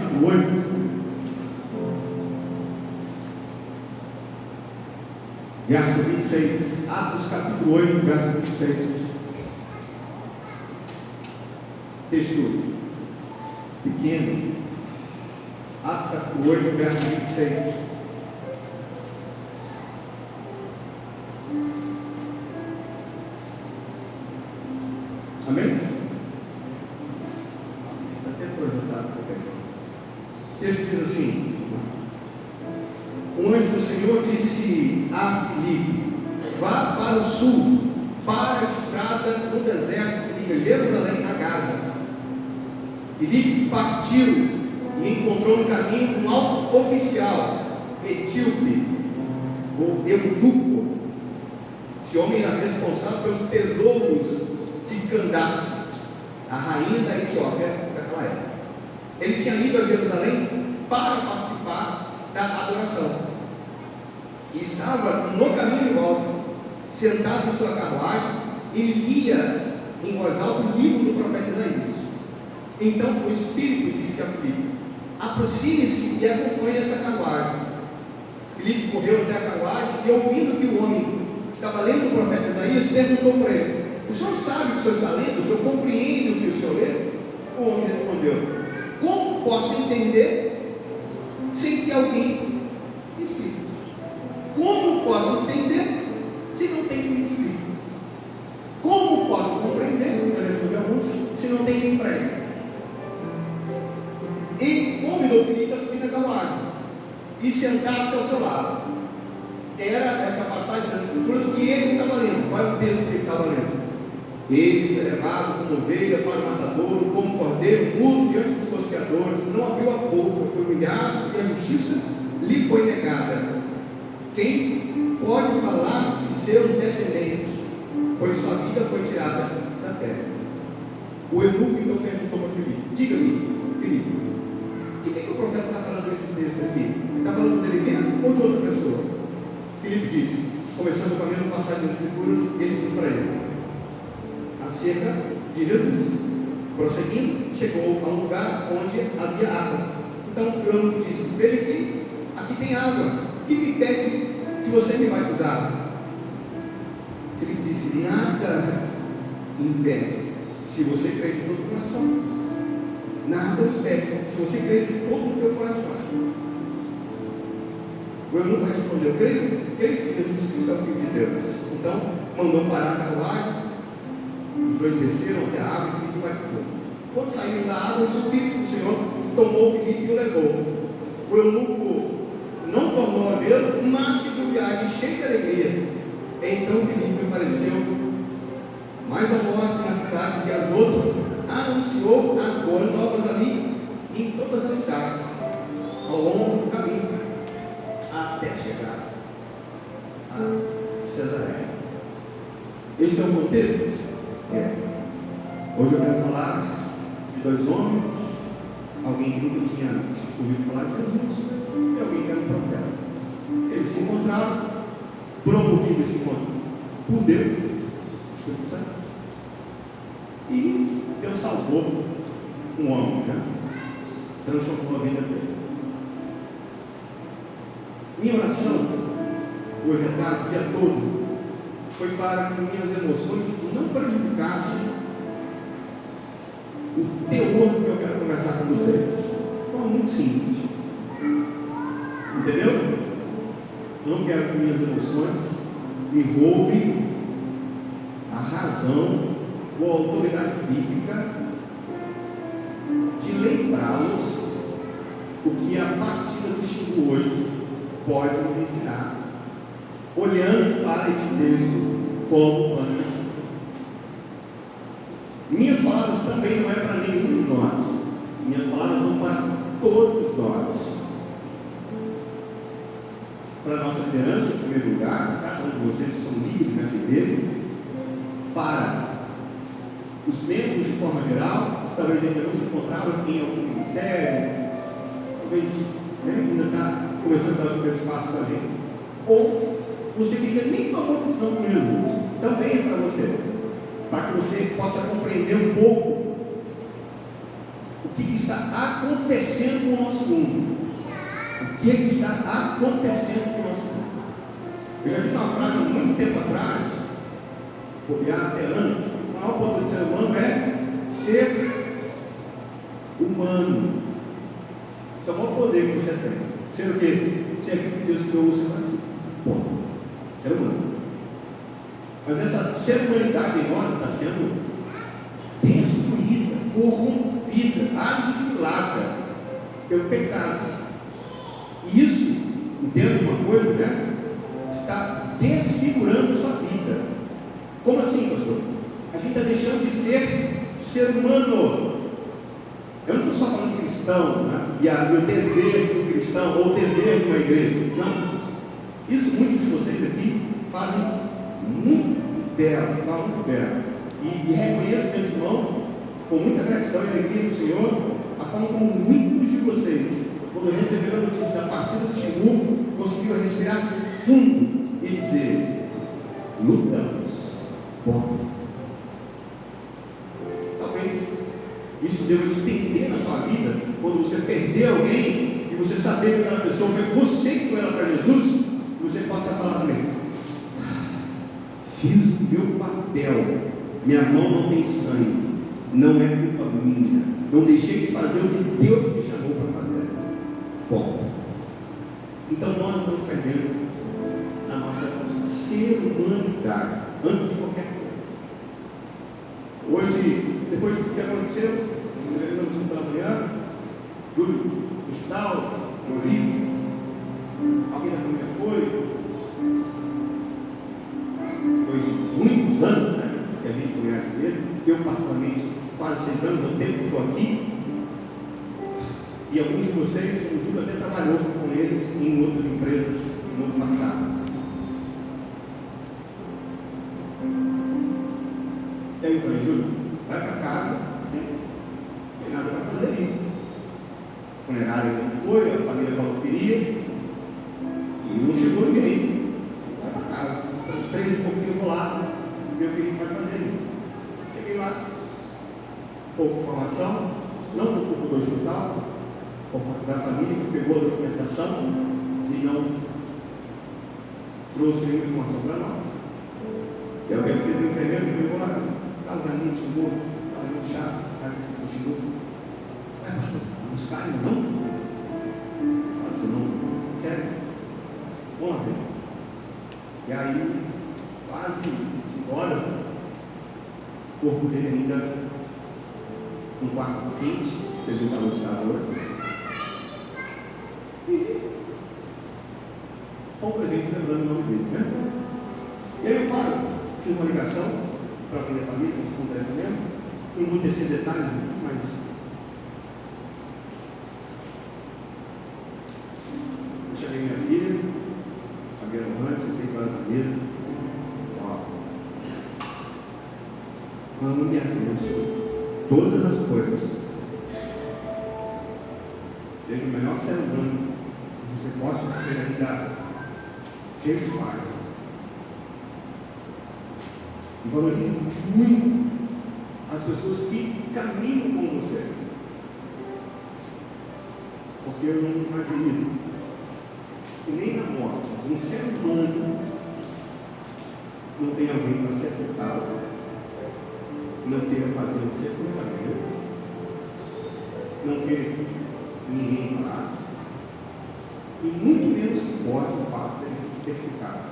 capítulo 8. Verso 26. Atos capítulo 8, verso 26. Texto pequeno. Atos capítulo 8, verso 26. Amém? Está até projetado por aqui. O texto diz assim: o anjo do Senhor disse a Filipe: vá para o sul, para a estrada no deserto que liga Jerusalém a Gaza. Filipe partiu e encontrou no caminho um alto oficial, etíope, ou eunuco. Esse homem era responsável pelos tesouros de Candace, a rainha da Etiópia daquela época. Ele tinha ido a Jerusalém para participar da adoração e estava no caminho de volta, sentado em sua carruagem, e lia em voz alta o livro do profeta Isaías. Então o Espírito disse a Filipe: aproxime-se e acompanhe essa carruagem. Filipe correu até a carruagem e, ouvindo que o homem estava lendo o profeta Isaías, perguntou para ele: o senhor sabe o que o senhor está lendo? O senhor compreende o que o senhor lê? O homem respondeu: como posso entender sem que alguém me explique? Como posso entender se não tem quem me explique? Como posso compreender, na versão de alguns, se não tem quem pregue? E convidou Filipe a subir na carruagem e sentar-se ao seu lado. Era esta passagem das Escrituras que ele estava lendo. Qual é o texto que ele estava lendo? Ele foi levado como ovelha para o matadouro, como cordeiro mudo diante dos seus criadores, não abriu a boca, foi humilhado e a justiça lhe foi negada. Quem pode falar de seus descendentes, pois sua vida foi tirada da terra? O eunuco então perguntou para Filipe: diga-me, Filipe, de que o profeta está falando esse texto aqui? Ele está falando dele mesmo ou de outra pessoa? Filipe disse, começando com a mesma passagem das Escrituras, ele diz para ele acerca de Jesus. Prosseguindo, chegou a um lugar onde havia água. Então o eunuco disse: veja aqui tem água, que me pede que você me batizar? Filipe disse: nada impede, se você crê de todo o coração. Nada impede, se você crê de todo o teu coração. O eunuco respondeu: creio que Jesus Cristo é o Filho de Deus. Então mandou parar a carruagem. Os dois desceram até a água e Filipe batizou. Quando saíram da água, o Espírito do Senhor tomou Filipe e o levou. O eunuco não tornou a vê-lo, mas seguiu viagem cheio de alegria. Então Filipe apareceu mais à morte na cidade de Azoto, anunciou as boas novas ali em todas as cidades, ao longo do caminho, até chegar a Cesareia. Esse é o contexto? Hoje eu quero falar de dois homens, alguém que nunca tinha ouvido falar de Jesus e alguém que era um profeta. Eles se encontraram, promovido esse encontro por Deus, Espírito Santo, e Deus salvou um homem, transformou a vida dele. Minha oração hoje à tarde, o dia todo, foi para que minhas emoções não prejudicassem o teor que eu quero conversar com vocês. De forma muito simples. Entendeu? Eu não quero que minhas emoções me roubem a razão ou a autoridade bíblica de lembrá-los o que a partida do Xingu hoje pode nos ensinar, olhando para esse texto como pano. Minhas palavras também não é para nenhum de nós. Minhas palavras são para todos nós. Para a nossa liderança, em primeiro lugar, cada um de vocês que são líderes nessa igreja, para os membros de forma geral, que talvez ainda não se encontraram em algum ministério, talvez ainda está começando a dar os primeiros passos com a gente, ou você que ainda nem tomou opção com Jesus, também é para você, para que você possa compreender um pouco o que está acontecendo com o nosso mundo. O que está acontecendo com o nosso mundo? Eu já disse uma frase há muito tempo atrás, copiar até antes: o maior poder do ser humano é ser humano. Esse é o maior poder que você tem. Ser o quê? Ser aquilo que Deus criou você para si. Bom, ser humano. Mas essa ser humanidade em nós está sendo destruída, corrompida, aniquilada pelo pecado. E isso, entenda uma coisa, né? Está desfigurando a sua vida. Como assim, pastor? A gente está deixando de ser humano. Eu não estou só falando de cristão, né? E o dever do cristão, ou o dever de uma igreja. Não. Isso muitos de vocês aqui fazem muito belo, falam muito belo. E reconheço de antemão, com muita gratidão e alegria do Senhor, a forma como muitos de vocês, quando receberam a notícia da partida do Xingu, conseguiram respirar fundo e dizer: lutamos. Bom, talvez isso deva estender na sua vida, quando você perder alguém e você saber que aquela pessoa foi você que foi lá para Jesus, você possa falar também: fiz o meu papel, minha mão não tem sangue, não é culpa minha, não deixei de fazer o que Deus me chamou para fazer. Bom, então nós estamos perdendo a nossa ser humanidade antes de qualquer coisa. Hoje, depois do que aconteceu, recebemos a notícia pela manhã, Júlio no hospital, no Rio, alguém da família foi, depois de muitos anos, né, que a gente conhece ele, eu particularmente quase 6 anos, é o tempo que estou aqui, e alguns de vocês, o Júlio até trabalhou com ele em outras empresas no ano passado. E aí eu falei: Júlio, vai para casa, não tem nada para fazer aí. O funerário não foi, a família falou que queria, e não chegou ninguém. Vai para casa. Então, 3 e pouquinho eu vou lá, ver o que a gente vai fazer ali. Cheguei lá, pouca informação, não por culpa do hospital, por conta da família que pegou a documentação e não trouxe nenhuma informação para nós. E eu perguntei para o enfermeiro que pegou lá: Carlos Arlindo chegou, Carlos Arlindo Chaves, Carlos chegou. Ué, pastor, não buscar ainda não? Eu falei assim: não, sério? Vamos lá ver. E aí, quase 5 horas, o corpo dele ainda um quarto quente, você viu o calor que estava hoje. E pouca gente lembrando o nome dele, né? E aí eu paro, fiz uma ligação para alguém da família, com esse telefonema. Não vou tecer detalhes aqui, mas eu chamei minha filha, chamei a mãe, sentei com ela na mesa. Ó, ame a Deus todas as coisas. Seja o melhor ser humano que você possa ser ainda cheio de paz. E valorize muito as pessoas que caminham com você. Porque eu não admiro que nem na morte um ser humano não tem alguém para sepultá-lo, não tenha fazer um sepultamento, não ter ninguém lá, e muito menos que importa o fato de ele ter ficado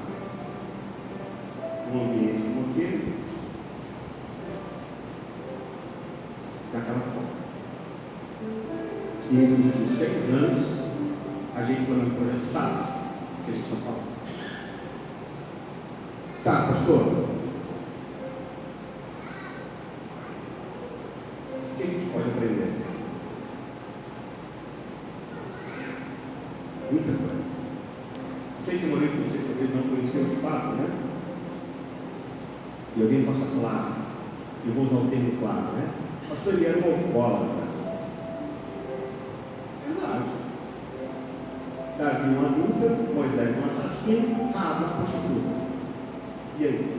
num ambiente como aquele, daquela forma. E nesses últimos 6 anos, a gente, quando a gente sabe o que a gente está falando. Tá, pastor, o que a gente pode aprender? Muita coisa. Sei que eu morei com vocês, talvez não conheciam de fato, né? E alguém possa falar, eu vou usar o termo claro, né? Pastor, ele era um alcoólatra. Verdade. Davi, uma adulta, Moisés, um assassino, Raab, uma prostituta. E aí?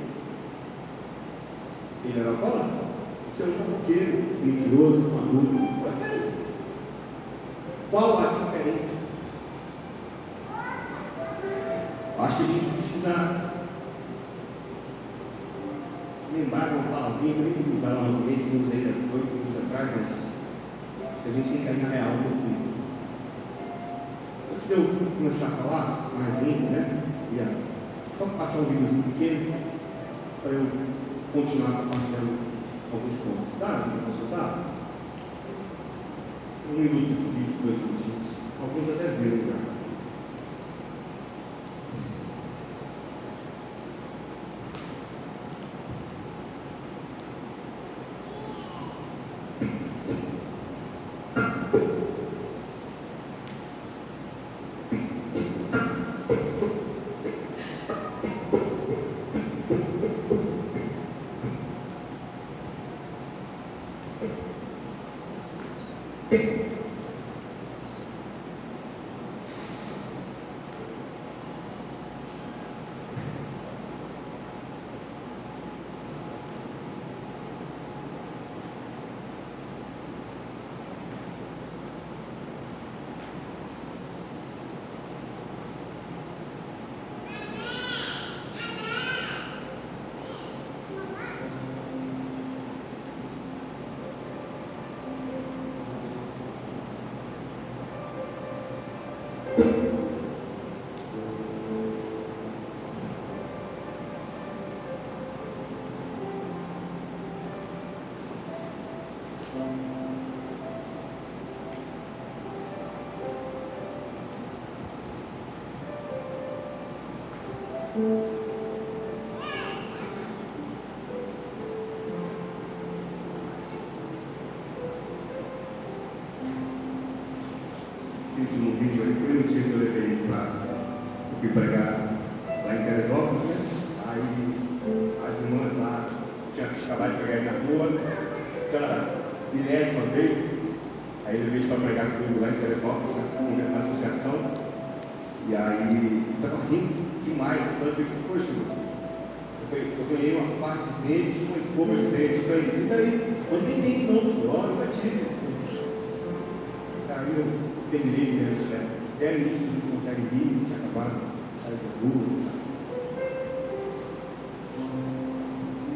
Ele era alcoólatra? Você é um fofoqueiro, mentiroso, um adulto. Qual a diferença? Qual a diferença? Acho que a gente precisa lembrar de uma palavrinha, eu nem vou usar ela novamente, eu usei há 2 minutos atrás, mas acho que a gente tem que ir na real um pouquinho. Antes de eu começar a falar mais ainda, né? Ia só passar um videozinho pequeno para eu continuar compartilhando alguns pontos. Tá? Posso dar? 1 minuto de vídeo, 2 minutinhos. Alguns até viram já. Esse último vídeo aí foi no dia que eu levei eu fui pregar lá em Teresópolis, né? Aí as irmãs lá tinham acabado de pregar na rua, pela 10ª vez, aí eu levei para pregar comigo lá em Teresópolis, na associação, e aí estava rindo demais, então eu falei, poxa, eu ganhei uma parte de dente, uma escova de dente, eu falei, e daí? Eu não tenho dente não, eu nunca tive. Aí eu terminei dizendo, até nisso a gente consegue rir, tinha acabado de sair das ruas.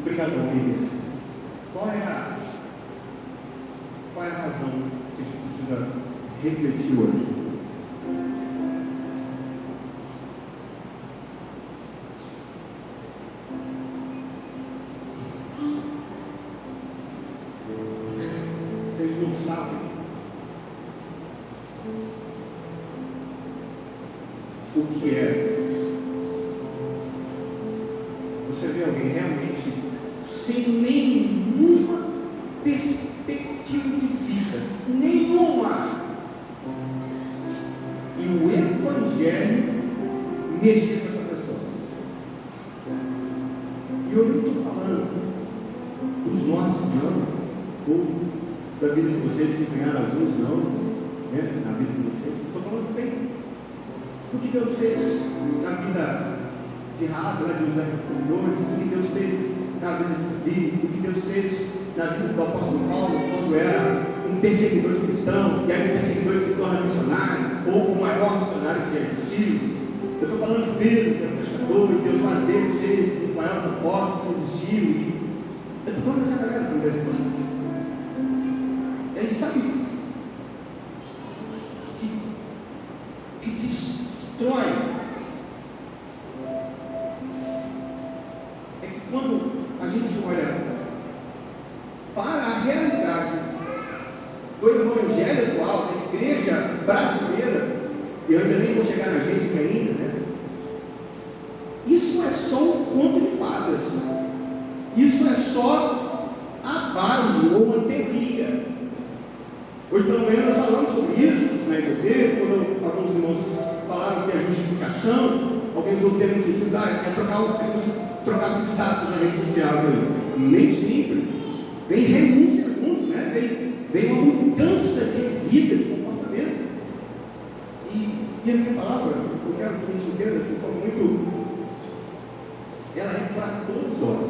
Obrigadão, Lívia. Qual é a razão que a gente precisa refletir hoje? Vocês não sabem o que é você vê alguém realmente sem nenhuma perspectiva de vida, nenhuma, e o Evangelho mexer com essa pessoa. E eu não estou falando dos nossos, não, ou da vida de vocês que ganharam alguns, não, né, na vida de vocês. Estou falando bem o que Deus fez na vida de Rabi, de José Corredores, o que Deus fez na vida de Davi, o que Deus fez na vida do apóstolo Paulo, quando era um perseguidor de cristão, e aí o perseguidor se torna missionário, ou o maior missionário que já existiu. Eu estou falando de Pedro, que era um pescador, e Deus faz dele ser um dos maiores apóstolos que existiu. E eu estou falando dessa galera primeiro. E aí sabe que destrói é que quando a gente olha para a realidade do evangelho atual, da igreja brasileira, e eu ainda nem vou chegar na gente que ainda, né? Isso é só um conto de fadas, isso é só a base ou uma teoria. Hoje pela manhã nós falamos sobre isso na IBD, quando alguns irmãos falaram que a justificação, alguém usou o termo no sentido, é como se trocasse status na rede social. Nem sempre. Vem renúncia junto, né? Vem uma mudança de vida, de comportamento. E a minha palavra, eu quero que a gente entenda assim, foi muito. Ela é para todos nós.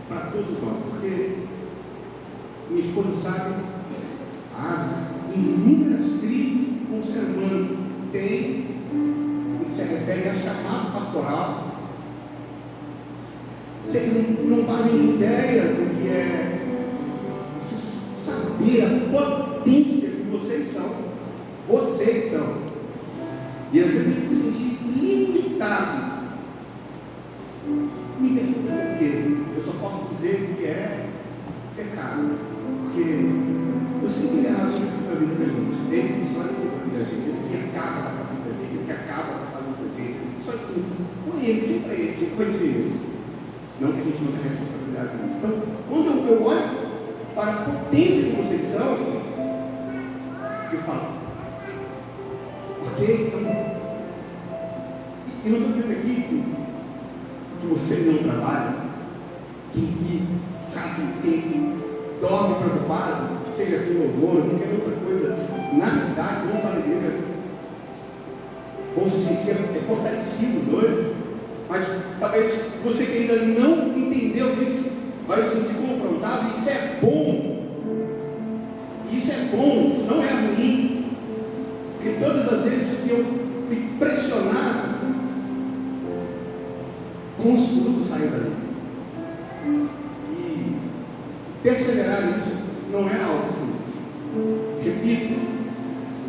Para todos nós. Porque minha esposa sabe as inúmeras crises que o ser humano tem, no que se refere a chamado pastoral. Vocês não fazem ideia do que é você saber a potência que vocês são. Vocês são. E às vezes a gente se sente limitado. Me pergunta por quê? Eu só posso dizer que é pecado. Porque eu sei que ele é a razão de tudo na vida da gente. Ele funciona em tudo na vida da gente. Ele que acaba com a família da gente. Ele que acaba com a saúde da gente. Ele só tudo. Com ele, sempre vai ser ele. Não que a gente não tenha responsabilidade nisso. Então, quando eu olho para a potência que vocês são, eu falo, ok? Então, e não estou dizendo aqui que vocês não trabalham, que sabe, quem dorme preocupado, seja com louvor, ou qualquer outra coisa, na cidade, não sabe igreja, vão se sentir fortalecidos hoje. Mas talvez você que ainda não entendeu isso, vai se sentir confrontado, e isso é bom. Isso é bom, isso não é ruim. Porque todas as vezes que eu fui pressionado, bons frutos saem dali. E perseverar nisso não é algo simples. Repito,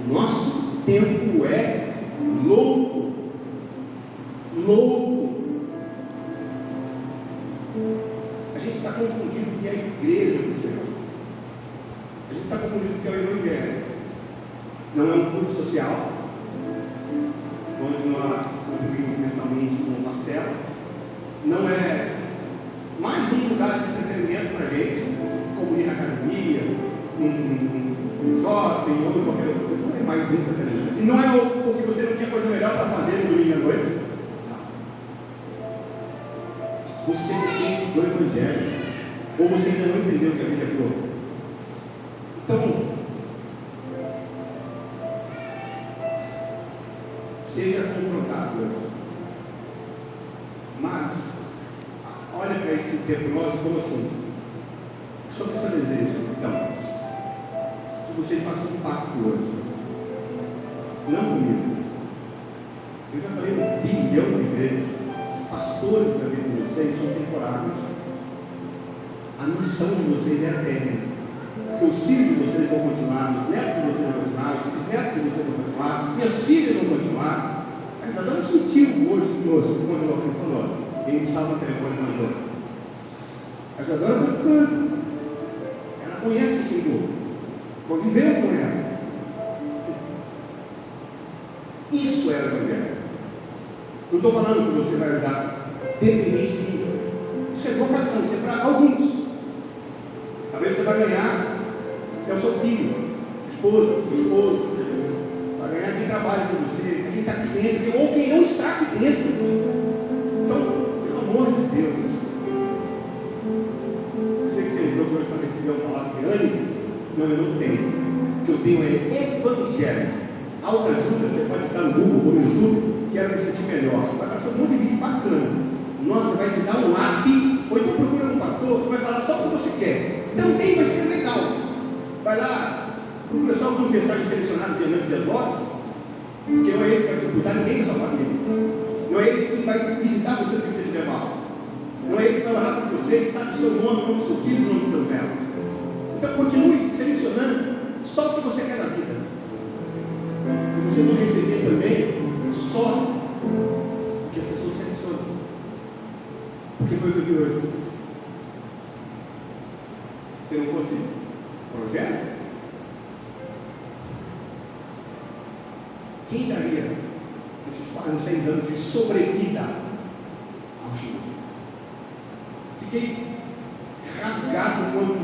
o nosso tempo é louco. Louco. A gente está confundindo o que é a igreja do Senhor. A gente está confundindo o que é o Evangelho. Não é um clube social, onde nós contribuímos mensalmente com uma parcela. Não é mais um lugar de entretenimento para a gente, como ir na academia, um shopping ou qualquer outra coisa. Não é mais um entretenimento. E não é porque você não tinha coisa melhor para fazer no domingo à noite. Você depende do Evangelho, ou você ainda não entendeu que a vida é boa. Então, seja confrontado hoje. Mas, olha para esse tempo nosso como assim. Sobre o seu desejo, então, que vocês façam um pacto hoje. Não comigo. Eu já falei 1 bilhão de vezes. Pastores da vida de vocês são temporários. A missão de vocês é eterna. Porque os filhos de vocês vão continuar, os netos de vocês vão continuar, os bisnetos de vocês vão continuar, minhas filhas vão continuar. Mas a dona sentiu hoje conosco, quando o falou, ele estava no telefone com a Jordana. A Jordana foi canto. Ela conhece o Senhor, conviveu com ela. Isso é o Evangelho. Não estou falando que você vai ajudar dependente de mim. Isso é vocação, isso é para alguns. Talvez você vai ganhar é o seu filho, sua esposa, seu esposo. Vai ganhar quem trabalha com você, quem está aqui dentro, ou quem não está aqui dentro. Então, pelo amor de Deus, eu sei que você entrou hoje para receber uma palavra de ânimo. Não, eu não tenho. O que eu tenho é Evangelho. Autoajuda, você pode estar no Google ou no YouTube. Quero me sentir melhor. Vai passar um monte de vídeo bacana. Nossa, vai te dar um up. Ou então procura um pastor que vai falar só o que você quer. Também vai ser legal. Vai lá, procura só alguns mensagens selecionados de Hernandes Dias Lopes, porque não é ele que vai se cuidar ninguém da sua família. Não é ele que vai visitar você no que você estiver mal. Não é ele que vai orar por você, que sabe o seu nome, o nome dos seus filhos, o nome dos seus netos. Então continue selecionando só o que você quer da vida. E vocês vão receber também só o que as pessoas selecionam. Porque foi o que eu vi hoje. Se não fosse projeto, quem daria esses quase 6 anos de sobrevida ao Senhor? Fiquei rasgado quando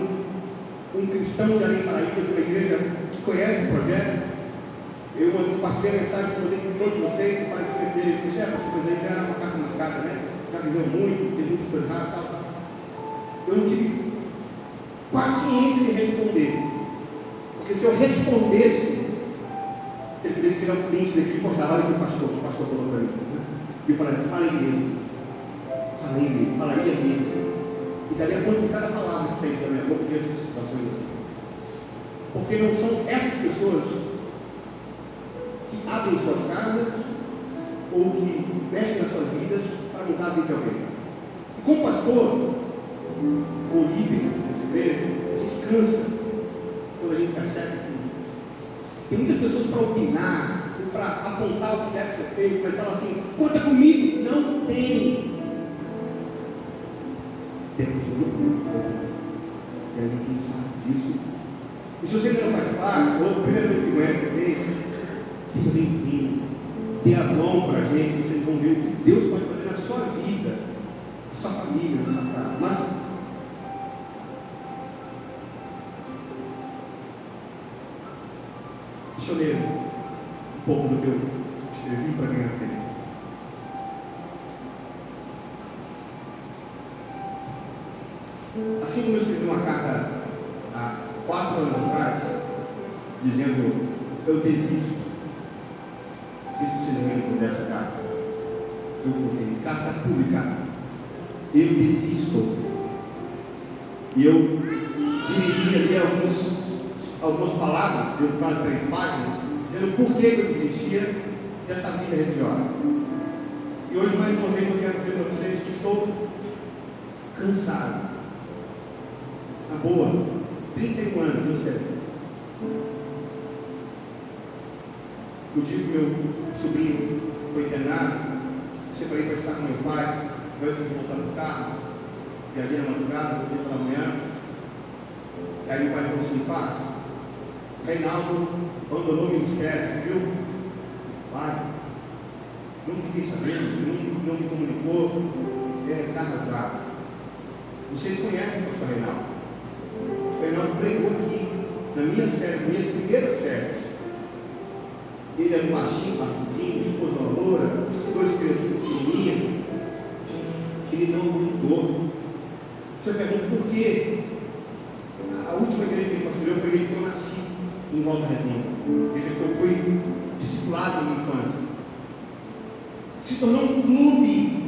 um cristão de Além Paraíba, de uma igreja que conhece o projeto, eu compartilhei a mensagem com todos vocês, o falecimento dele, eu disse, mas aí já era uma carta marcada, né? Já viveu muito, fez muitas coisas erradas e tal. Eu não tive paciência de responder, porque se eu respondesse, ele poderia tirar um print daqui e postar, olha o que o pastor falou para mim, né? E eu falaria, falaria mesmo, e daria conta de cada palavra que saísse da minha boca diante de situações assim. Porque não são essas pessoas que abrem suas casas ou que mexem nas suas vidas para mudar a vida de alguém. E como pastor ou líder dessa igreja, a gente cansa quando a gente percebe que tem muitas pessoas para opinar, para apontar o que deve ser feito, mas fala assim: conta comigo. Não tem. Temos grupo. E a gente sabe disso. E se você ainda não faz parte, ou a primeira vez que conhece a igreja, seja bem-vindo. Dê a mão para a gente, vocês vão ver o que Deus pode fazer na sua vida, na sua família, na sua casa. Mas deixa eu ler um pouco do que eu escrevi para ganhar tempo. Assim como eu escrevi uma carta há 4 anos atrás, dizendo: eu desisto. Não sei se vocês lembram dessa carta. Eu coloquei carta pública. Eu desisto. E eu dirigi ali algumas palavras, deu quase 3 páginas, dizendo por que eu desistia dessa vida religiosa. E hoje, mais uma vez, eu quero dizer para vocês que estou cansado. Na boa, 31 anos, eu sei. No dia que meu sobrinho foi internado, separei para estar com meu pai, antes de voltar no carro, viajei na madrugada, voltei pela manhã. E aí meu pai falou assim: Fábio, Reinaldo abandonou o ministério, viu? Pai, não fiquei sabendo, não me comunicou, está arrasado. Vocês conhecem o pastor Reinaldo? O Reinaldo pregou aqui, nas minhas primeiras férias. Ele era um baixinho, barbudinho, esposa uma loura, 2 crianças pequenininhas. Ele não aguentou. Você pergunta por quê? A última igreja que ele pastoreou foi a igreja que eu nasci, em Volta Redonda. A igreja que eu fui discipulado na minha infância. Se tornou um clube.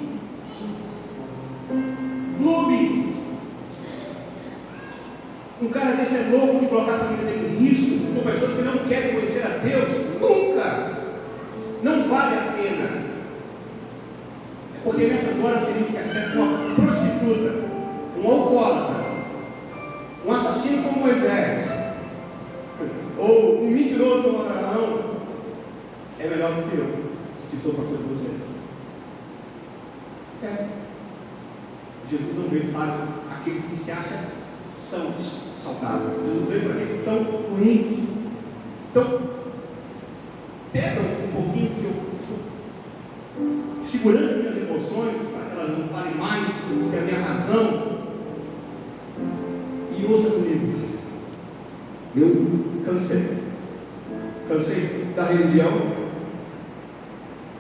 Um cara desse é louco de colocar a família dele em risco, com pessoas que não querem conhecer a Deus. Nunca! Não vale a pena. É porque nessas horas que a gente percebe uma prostituta, um alcoólatra, um assassino como Moisés, ou um mentiroso como Abraão, é melhor do que eu, que sou pastor de vocês. Jesus não veio para aqueles que se acham sãos, saudáveis. Jesus veio para aqueles que são ruins. Então, pega um pouquinho que eu estou segurando minhas emoções para que elas não falem mais do que a minha razão, e ouça comigo. Eu cansei da religião,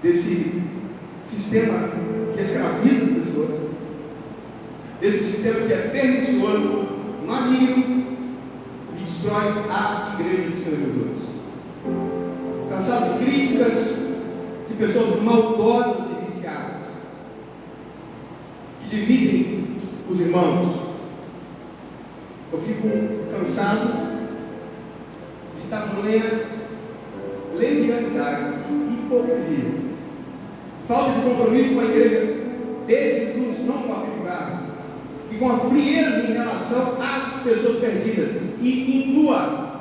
desse sistema que escraviza as pessoas, desse sistema que é pernicioso, maligno e destrói a igreja do Senhor Jesus. Cansado de críticas, de pessoas maldosas e viciadas, que dividem os irmãos. Eu fico cansado de tamanha leviandade e hipocrisia, falta de compromisso com a igreja de Jesus, não com a Bíblia, e com a frieza em relação às pessoas perdidas. E inclua,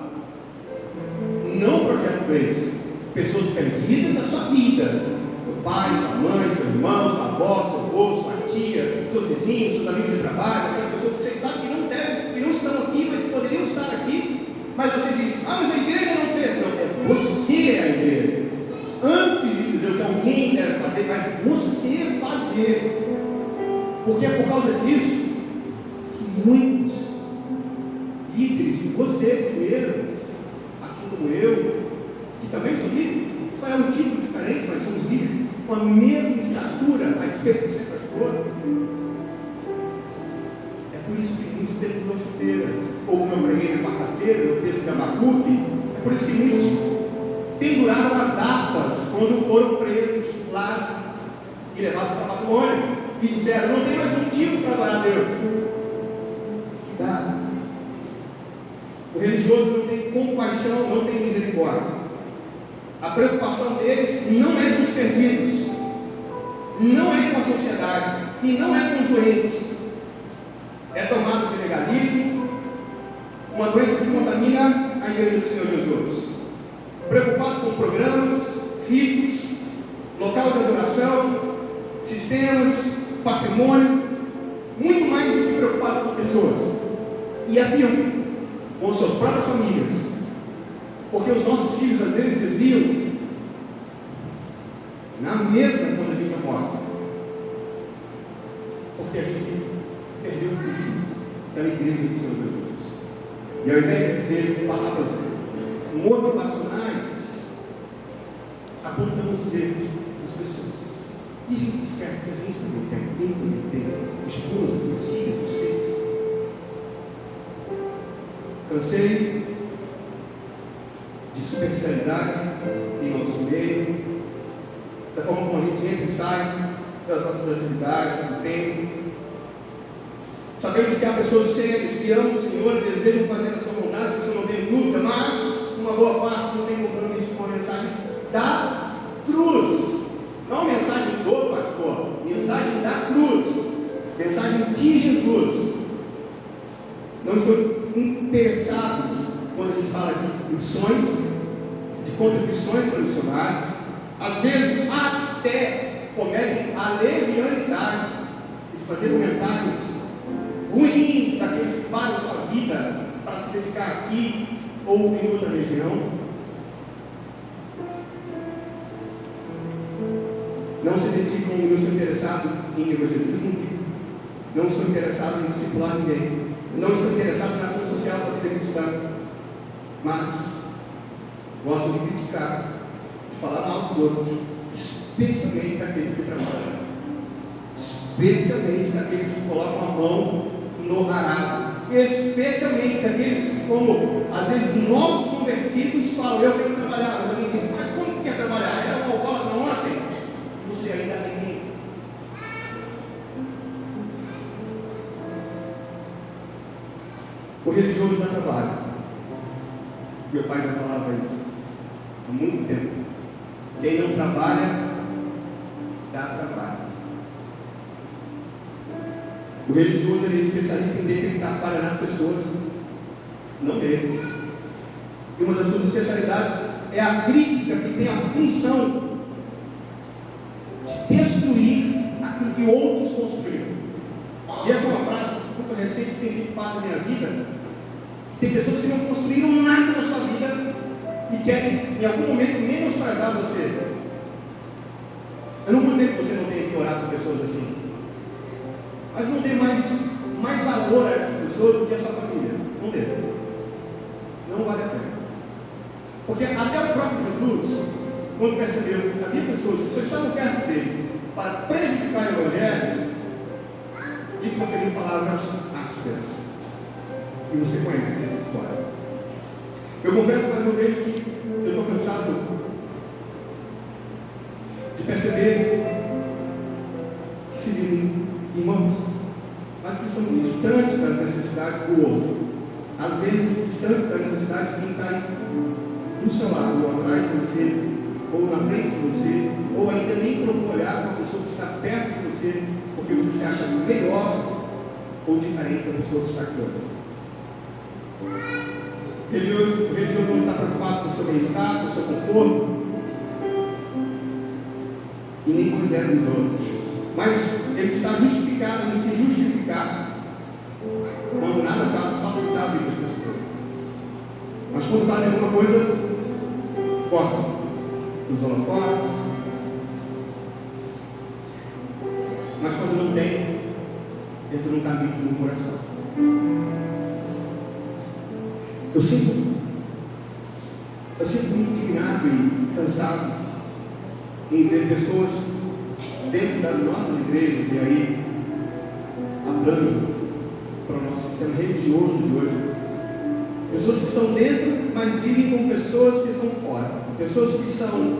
não o projeto Grace, pessoas perdidas da sua vida, seu pai, sua mãe, seu irmão, sua avó, seu avô, sua tia, seus vizinhos, seus amigos de trabalho, aquelas pessoas que vocês sabem que não devem, que não estão aqui, mas poderiam estar aqui, mas você diz: mas a igreja não fez. Não, é você a igreja. Antes de dizer o que alguém deve fazer, vai você fazer, porque é por causa disso que muitos líderes de vocês mesmos, assim como eu, que também sou líder, só é um tipo diferente, mas somos líderes com a mesma estatura, a despeito de ser pastor. É por isso que muitos têm chuteira, ou como eu preguei na quarta-feira, no texto de Abacuque, é por isso que muitos penduraram as harpas quando foram presos lá e levados para a Babilônia, e disseram: não tem mais motivo para adorar a Deus. Cuidado. O religioso não tem compaixão, não tem misericórdia. A preocupação deles não é com os perdidos, não é com a sociedade e não é com os doentes. É tomado de legalismo, uma doença que contamina a igreja do Senhor Jesus. Preocupado com programas, ritos, local de adoração, sistemas, patrimônio, muito mais do que preocupado com pessoas. E afirmo, com suas próprias famílias, porque os nossos filhos às vezes desviam na mesa quando a gente almoça, porque a gente perdeu o brilho da igreja do Senhor Jesus. E ao invés de dizer palavras motivacionais, apontamos os erros das pessoas. E a gente se esquece que a gente também tem esposa, os filhos, vocês. Cansei de superficialidade em nosso meio, da forma como a gente entra e sai das nossas atividades, do tempo. Sabemos que há pessoas sérias que amam o Senhor e desejam fazer a sua vontade, isso eu não tenho dúvida, mas uma boa parte não tem compromisso com a mensagem da cruz. Não a mensagem do pastor, mensagem da cruz, mensagem de Jesus. Não estão interessados quando a gente fala de missões, de contribuições para missionários. Às vezes até cometem a levianidade de fazer comentários ruins daqueles que param sua vida para se dedicar aqui ou em outra região. Não se dedicam, não são interessados em evangelismo, não são interessados em discipular ninguém, não estão interessados na ação social da vida cristã, mas gostam de criticar, de falar mal dos outros, especialmente daqueles que trabalham, especialmente daqueles que colocam a mão no arado, especialmente daqueles que, como às vezes novos convertidos, falam: eu quero trabalhar. Mas alguém diz: mas como que quer trabalhar? Era um alcoólatra ontem? Você ainda tem. O religioso dá trabalho. Meu pai já falava isso há muito tempo. Quem não trabalha, dá trabalho. O religioso ele é especialista em detectar falha nas pessoas, não neles. E uma das suas especialidades é a crítica, que tem a função de destruir aquilo que outros construíram. E essa é uma frase muito recente que tem feito parte da minha vida. Tem pessoas que não construíram nada na sua vida e querem em algum momento menosprezar você. Eu não vou dizer que você não tem que orar por pessoas assim, mas não dê mais valor a essas pessoas do que a sua família. Não dê. Não vale a pena. Porque até o próprio Jesus, quando percebeu que havia pessoas que só estavam perto dele para prejudicar o Evangelho, lhe proferiu palavras ásperas. E você conhece essa história. Eu confesso mais uma vez que eu estou cansado de perceber que se dizem irmãos, mas que são distantes das necessidades do outro. Às vezes distantes da necessidade de quem está aí do seu lado, ou atrás de você, ou na frente de você, ou ainda nem trocou olhar com a pessoa que está perto de você, porque você se acha melhor ou diferente da pessoa que está aqui hoje. O religioso não está preocupado com o seu bem-estar, com o seu conforto, e nem com o miséria dos outros, mas ele está justificado em se justificar quando nada faz facilitar a vida das pessoas. Mas quando fazem alguma coisa, gostam dos holofotes, mas quando não tem, entra num caminho de murmuração. Eu sinto muito indignado e cansado em ver pessoas dentro das nossas igrejas, e aí abranjo para o nosso sistema religioso de hoje, pessoas que estão dentro, mas vivem com pessoas que estão fora, pessoas que são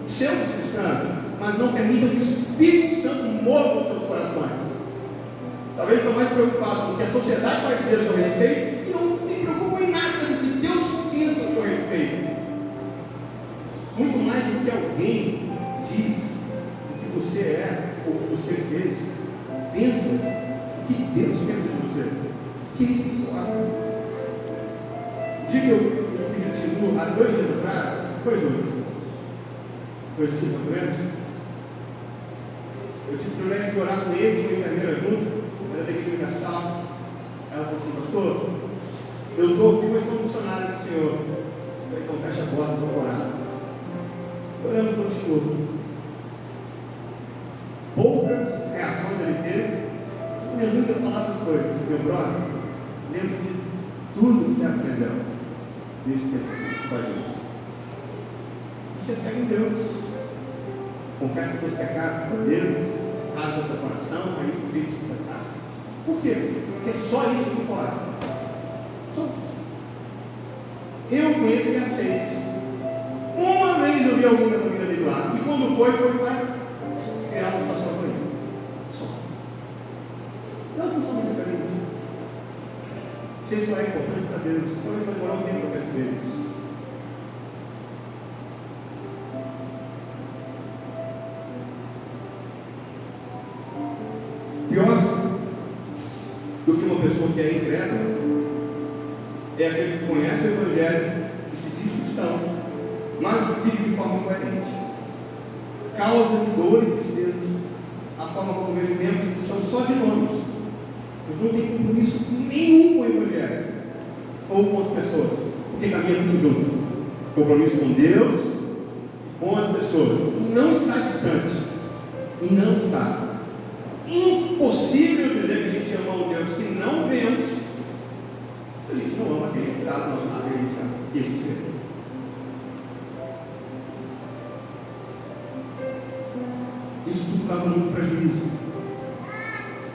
pseudo-cristãs, mas não permitem que o Espírito Santo mova os seus corações. Talvez estão mais preocupados com o que a sociedade vai dizer a seu respeito, e não se preocupam em nada alguém diz o que você é ou o que você fez, pensa o que Deus pensa de você. Que isso importa? O dia que eu pedi o Timu, há 2 dias atrás, foi Júlio? 2 dias mais ou menos? Eu tive o privilégio de orar com ele, tinha uma enfermeira junto, era da Igreja Universal. Ela falou assim: pastor, eu estou aqui, mas sou funcionário do Senhor. Eu falei: então fecha a porta, vamos orar. Oramos com o Senhor. Poucas reações ele teve. As minhas únicas palavras foi: meu brother, lembra de tudo que você aprendeu nesse tempo com a gente. Você pega em Deus, confessa seus pecados para Deus, rasga o teu coração, aí o jeito que você está. Por quê? Porque é só isso que pode. Só. Eu conheço e aceito. Uma vez eu vi alguém da família dele lá, e quando foi para criar uma situação com ele. Só. Nós não somos diferentes. Se isso é importante para Deus, então isso vai demorar um tempo para perceber isso. Pior do que uma pessoa que é incrédula é aquele que conhece o Evangelho, que se diz cristão, mas vive de forma incoerente. Causa de dor e tristezas a forma como vejo membros que são só de nomes, mas não têm compromisso nenhum com o Evangelho ou com as pessoas, porque caminha muito junto. Compromisso com Deus e com as pessoas. Não está distante. Não está. Impossível dizer que a gente ama um Deus que não vemos, se a gente não ama quem está do nosso lado e a gente vê. Isso tudo causa muito prejuízo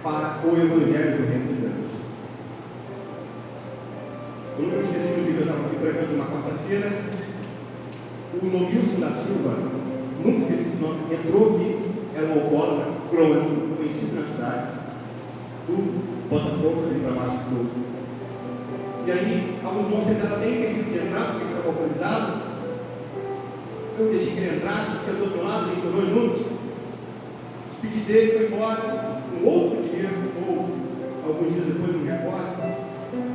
para o Evangelho do Reino de Deus. Eu nunca me esqueci do dia que eu estava aqui pregando uma quarta-feira. O Lomilson da Silva, nunca esqueci esse nome, entrou aqui, era um alcoólatra crônico, conhecido na cidade, do Botafogo, ali para baixo do clube. E aí, alguns irmãos tentaram até impedido de entrar, porque ele estava alcoolizado. Eu deixei que ele entrasse, sentou do outro lado, a gente orou juntos. Despedi dele, foi embora. Um outro dia, ou alguns dias depois, não me recordo.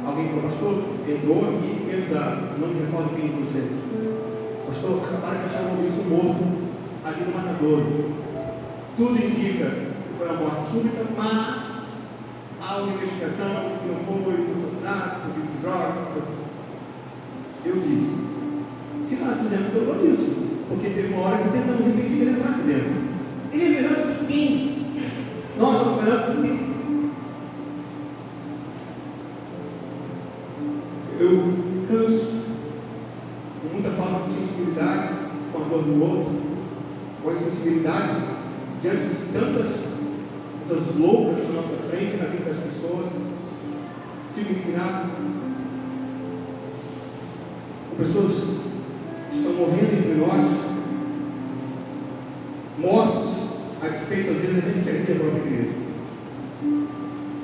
Alguém falou: pastor, entrou aqui e me avisaram, não me recordo quem de vocês. Pastor, acabaram de achar o Wilson morto ali no matadouro. Tudo indica que foi uma morte súbita, mas há uma investigação que não foi assassinato, por tipo de droga. Eu disse: o que nós fizemos pelo Wilson? Porque teve uma hora que tentamos impedir ele entrar aqui dentro. Ele é melhor do que quem? Nós somos melhor do que quem? Eu canso com muita falta de sensibilidade com a dor do outro, com a sensibilidade diante de tantas coisas loucas na nossa frente, na vida das pessoas. Fico indignado com pessoas que estão morrendo entre nós, mortos a despeito, às vezes, até de servir a própria igreja.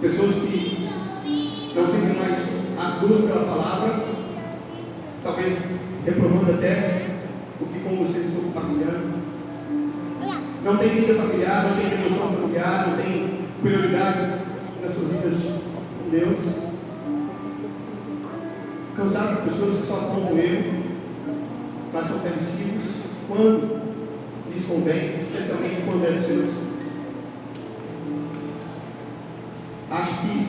Pessoas que não sentem mais a dor pela palavra, talvez reprovando até o que com vocês estou compartilhando. Não tem vida familiar, não tem devoção familiar, não tem prioridade nas suas vidas com Deus. Cansados de pessoas que só apontam o erro, mas são permissivos quando lhes convém, especialmente quando é dos seus. Acho que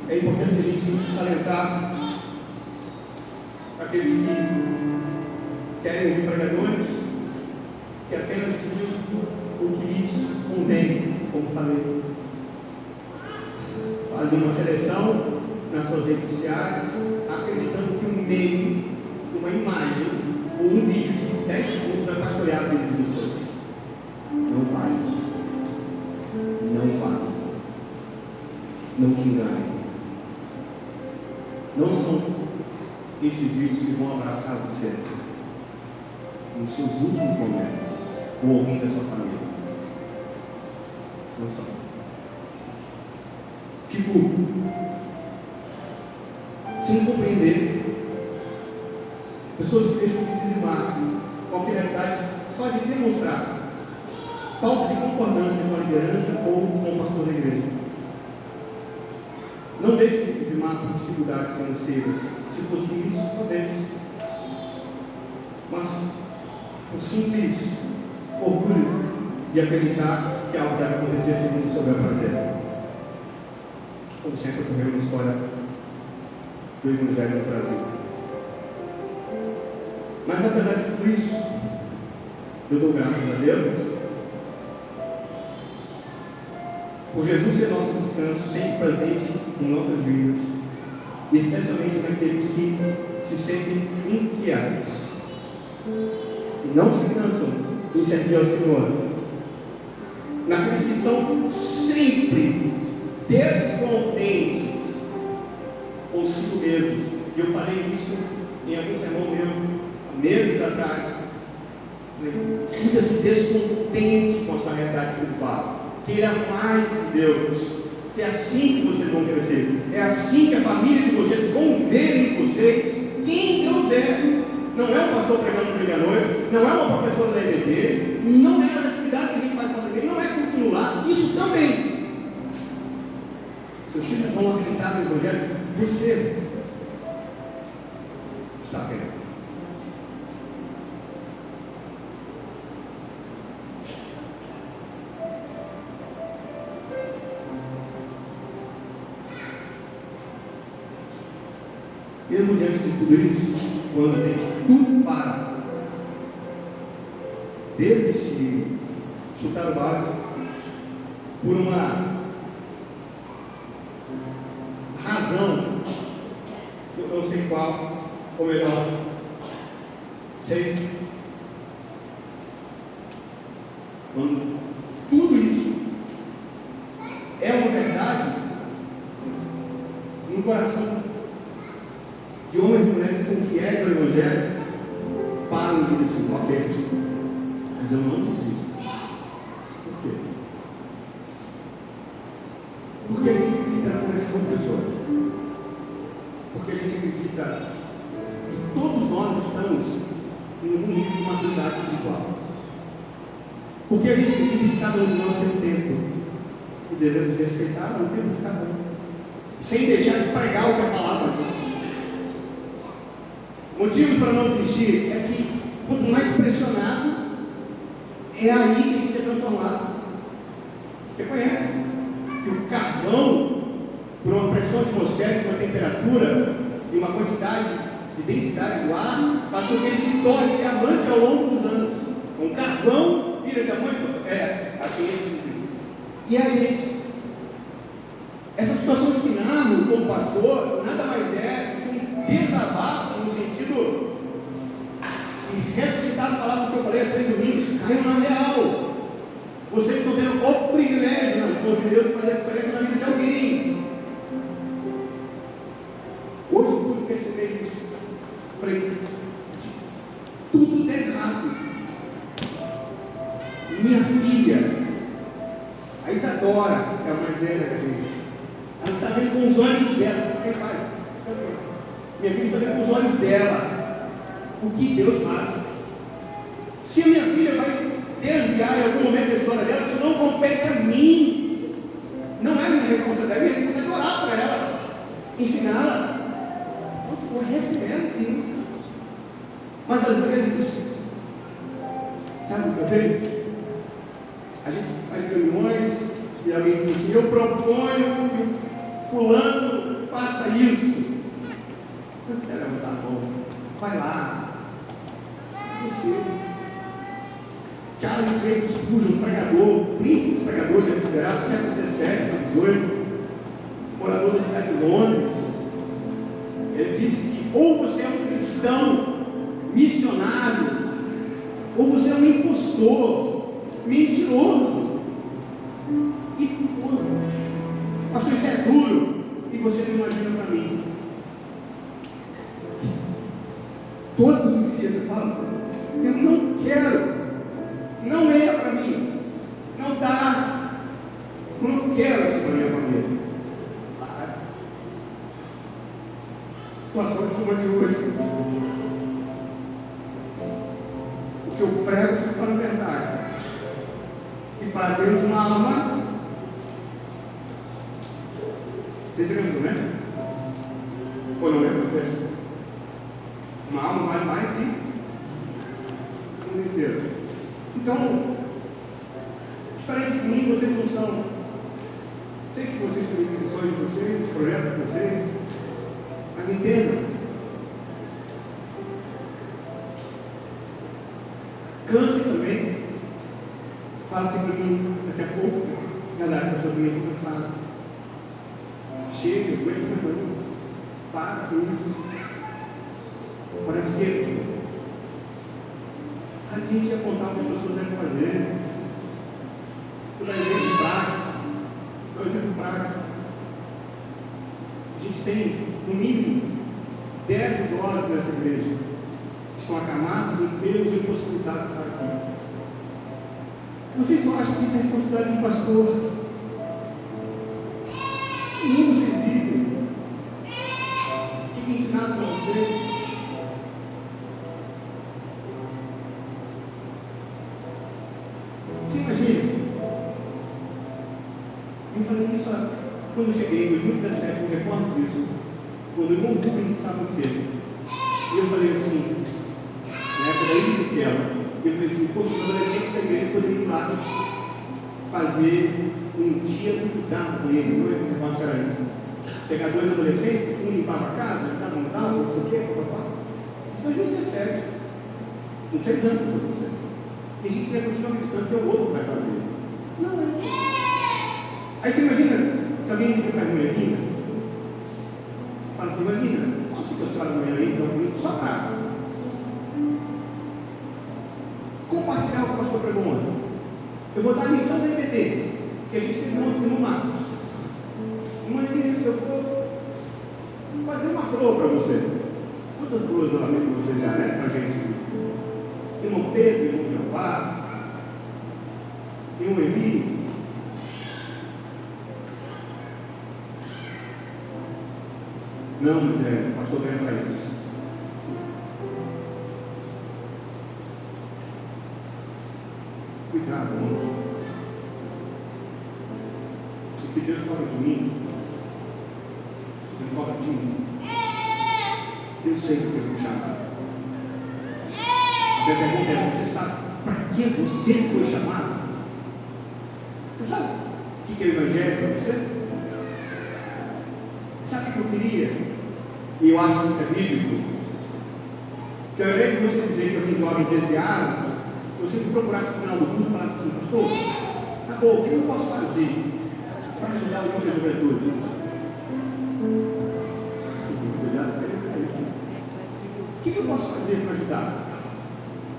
é importante a gente salientar para aqueles que querem ouvir pregadores que apenas dizem o que lhes convém, como falei. Fazem uma seleção nas suas redes sociais, acreditando que um meme, uma imagem ou um vídeo de 10 segundos vai pastorear a vida de vocês. Não vai. Não vai. Não se enganem. Não são esses vídeos que vão abraçar você nos seus últimos momentos, ou alguém da sua família. Não são. Fico sem compreender pessoas que deixam de dizimar com a finalidade só de demonstrar falta de concordância com a liderança ou com o pastor da igreja. Não deixe de dizimar por dificuldades financeiras. Se fosse isso, talvez. Mas o simples orgulho de acreditar que algo deve acontecer segundo o seu bel prazer. Como sempre ocorreu na história do Evangelho no Brasil. Mas apesar de tudo isso, eu dou graças a Deus por Jesus ser nosso descanso, sempre presente em nossas vidas, e especialmente naqueles que se sentem inquietos e não se cansam em servir ao Senhor, naqueles que são sempre descontentes consigo mesmos. E eu falei isso em algum sermão meu meses atrás. Sinta-se descontente com a sua realidade espiritual. Queira mais de Deus. É assim que vocês vão crescer. É assim que a família de vocês vão ver em vocês quem Deus é. Não é um pastor pregando no meia-noite, não é uma professora da EBD, não é as atividades que a gente faz para a igreja, não é culto no lar, isso também. Seus filhos vão acreditar no Evangelho, você está vendo. Mesmo diante de tudo isso, quando tem tudo para desistir, chutar o balde, por uma razão, eu não sei qual, ou melhor, sei, quando tudo isso é uma verdade no coração de homens e mulheres que são fiéis ao Evangelho, param de dizer assim, ok, mas eu não desisto. Por quê? Porque a gente acredita na conversão de pessoas. Porque a gente acredita que todos nós estamos em um nível de maturidade espiritual. Porque a gente acredita que cada um de nós tem um tempo e devemos respeitar o tempo de cada um, sem deixar de pregar o que a palavra diz. Motivos para não desistir é que, quanto mais pressionado, é aí que a gente é transformado. Você conhece que o carvão, por uma pressão atmosférica, uma temperatura e uma quantidade de densidade do ar, faz com que ele se torne diamante ao longo dos anos. Um carvão vira diamante, assim ele diz isso. E a gente, essas situações que narram como pastor, nada mais é do que um desabafo, no sentido de ressuscitar as palavras que eu falei há 3 domingos, caiam na real. Vocês estão tendo o privilégio nas mãos de Deus de fazer a diferença na vida de alguém. Hoje eu pude perceber isso. Falei, tudo está errado. Minha filha, a Isadora, é a mais velha da gente, ela está vendo com os olhos dela. Quem faz? Minha filha está vendo com os olhos dela o que Deus faz. Se a minha filha vai desviar em algum momento da história dela, isso não compete a mim. Não é minha responsabilidade, minha responsabilidade é orar para ela, ensiná-la. O resto é Deus. Mas às vezes, sabe o que eu vejo? A gente faz reuniões e alguém diz assim, eu proponho que fulano faça isso. Quando você levantar a mão, vai lá. Você. Charles Ray Spurgeon, um pregador, príncipe dos pregadores, já considerado século XVII, XVIII, morador da cidade de Londres. Ele disse que ou você é um cristão missionário, ou você é um impostor, mentiroso e puro. Pastor, isso é duro e você não imagina para mim. Todos os dias eu falo, eu não quero, não é para mim, não dá, eu não quero isso para minha família. Mas, situações como a de hoje, o que eu prego se for a verdade. E para Deus uma alma. Vocês lembram, né? Ou não lembra o texto? Uma alma vale mais que o mundo inteiro. Então, diferente de mim, vocês não são. Sei que vocês têm intenções de vocês, projetos de vocês, mas entendam. Câncer também. Fala assim para mim, daqui a pouco, galera, eu sou bem cansado. Chega, aguenta mais não. Para com isso. Para de quê? A gente ia contar o que as pessoas devem fazer. Vou dar exemplo prático. Vou dar exemplo prático. A gente tem, no mínimo, 10 idosos nessa igreja. Estão acamados, enfermos e impossibilitados de estar aqui. Vocês não acham que isso é responsabilidade de um pastor? Que mundo vocês vivem? O que é ensinado para vocês? Você imagina? Eu falei isso quando eu cheguei em 2017, eu me recordo disso, quando o irmão Rubens estava enfermo. E eu falei assim, na época da Elisitela, eu falei assim, poxa, os adolescentes da igreja poderiam ir lá fazer um dia de cuidado com ele, não é? Recordo se era isso. Pegar 2 adolescentes, um limpava a casa, montava, não sei o quê, papá. Isso foi em 2017. Em 6 anos foi você. E a gente vai continuar acreditando que é o outro que vai fazer. Não é. Aí você imagina, se alguém liga para a irmã Lina, fala assim, irmã Lina, posso ir para a senhora amanhã aí, dar um minuto só para compartilhar o que o pastor pregou ontem. Eu vou dar a lição da EBD, que a gente teve ontem no Marcos. Irmã Lina, eu vou fazer uma proa para você. Quantas proas ela fez para você já, né? Para a gente. Irmão Pedro, irmão Jeová, irmão Eli. Não, mas o pastor ganha para isso. Cuidado, irmãos. O que Deus cobra de mim, Ele cobra de mim. Eu sei porque eu fui chamado. A minha pergunta é: você sabe para que você foi chamado? Você sabe o que é o Evangelho para você? Sabe o que eu queria? E eu acho que isso é bíblico. Que ao invés de você dizer que alguns jovens desviaram, você me procurasse no final do culto e falasse assim: pastor, tá bom, o que eu posso fazer para ajudar o grupo da juventude? O que eu posso fazer para ajudar?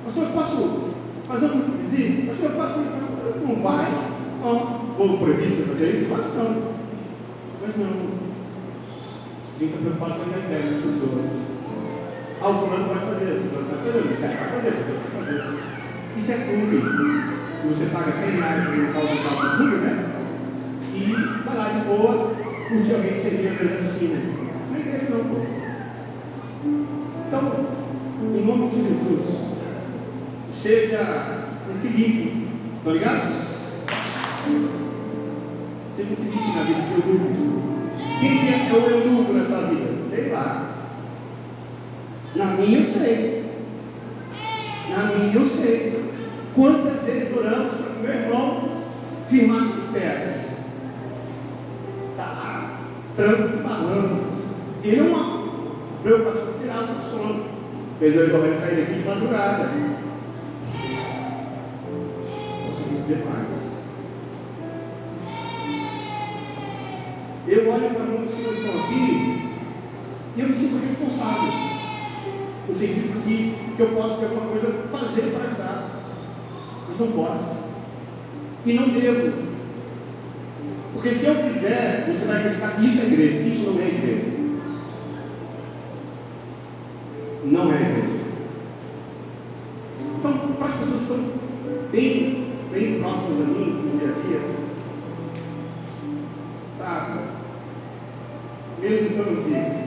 Pastor, eu posso fazer um grupo vizinho? Pastor, eu posso. Não vai? Não. Vou proibir de fazer isso? Pode não. Mas não. A gente está preocupado só com a ideia das pessoas. Ah, o fulano pode fazer, o fulano pode fazer, mas pode fazer. Isso é clube. Você paga R$100 no local do carro do clube, né? E vai lá de boa, curtir alguém que você viu na piscina. Não é igreja não, pô. Então, em nome de Jesus, seja um Filipe, tá ligado? Seja um Filipe na vida de eunuco. Quem que é o eunuco na sua vida? Sei lá. Na minha eu sei. Na minha eu sei. Quantas vezes oramos para que meu irmão firmasse os pés? Tá, trancos e barrancos. E uma preocupação de tirar o sono. Fez eu e sair daqui de madrugada. Posso dizer mais. Eu olho para alguns que não estão aqui e eu me sinto responsável. No sentido que eu posso ter alguma coisa a fazer para ajudar. Mas não posso. E não devo. Porque se eu fizer, você vai acreditar que isso é igreja. Isso não é igreja. Não é igreja. Então, para as pessoas que estão bem próximas a mim, no dia a dia, sabe? Mesmo que eu não diga,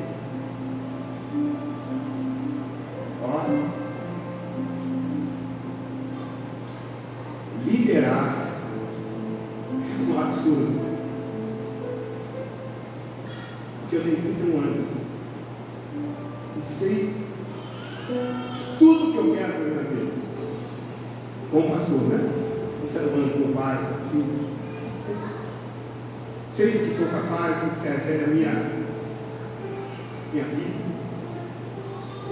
ó, liderar é um absurdo. Porque eu tenho 31 anos e sei tudo que eu quero para a minha vida. Como pastor, né? Como ser humano, como pai, como filho. Sei do que sou capaz, sei que serve a minha vida.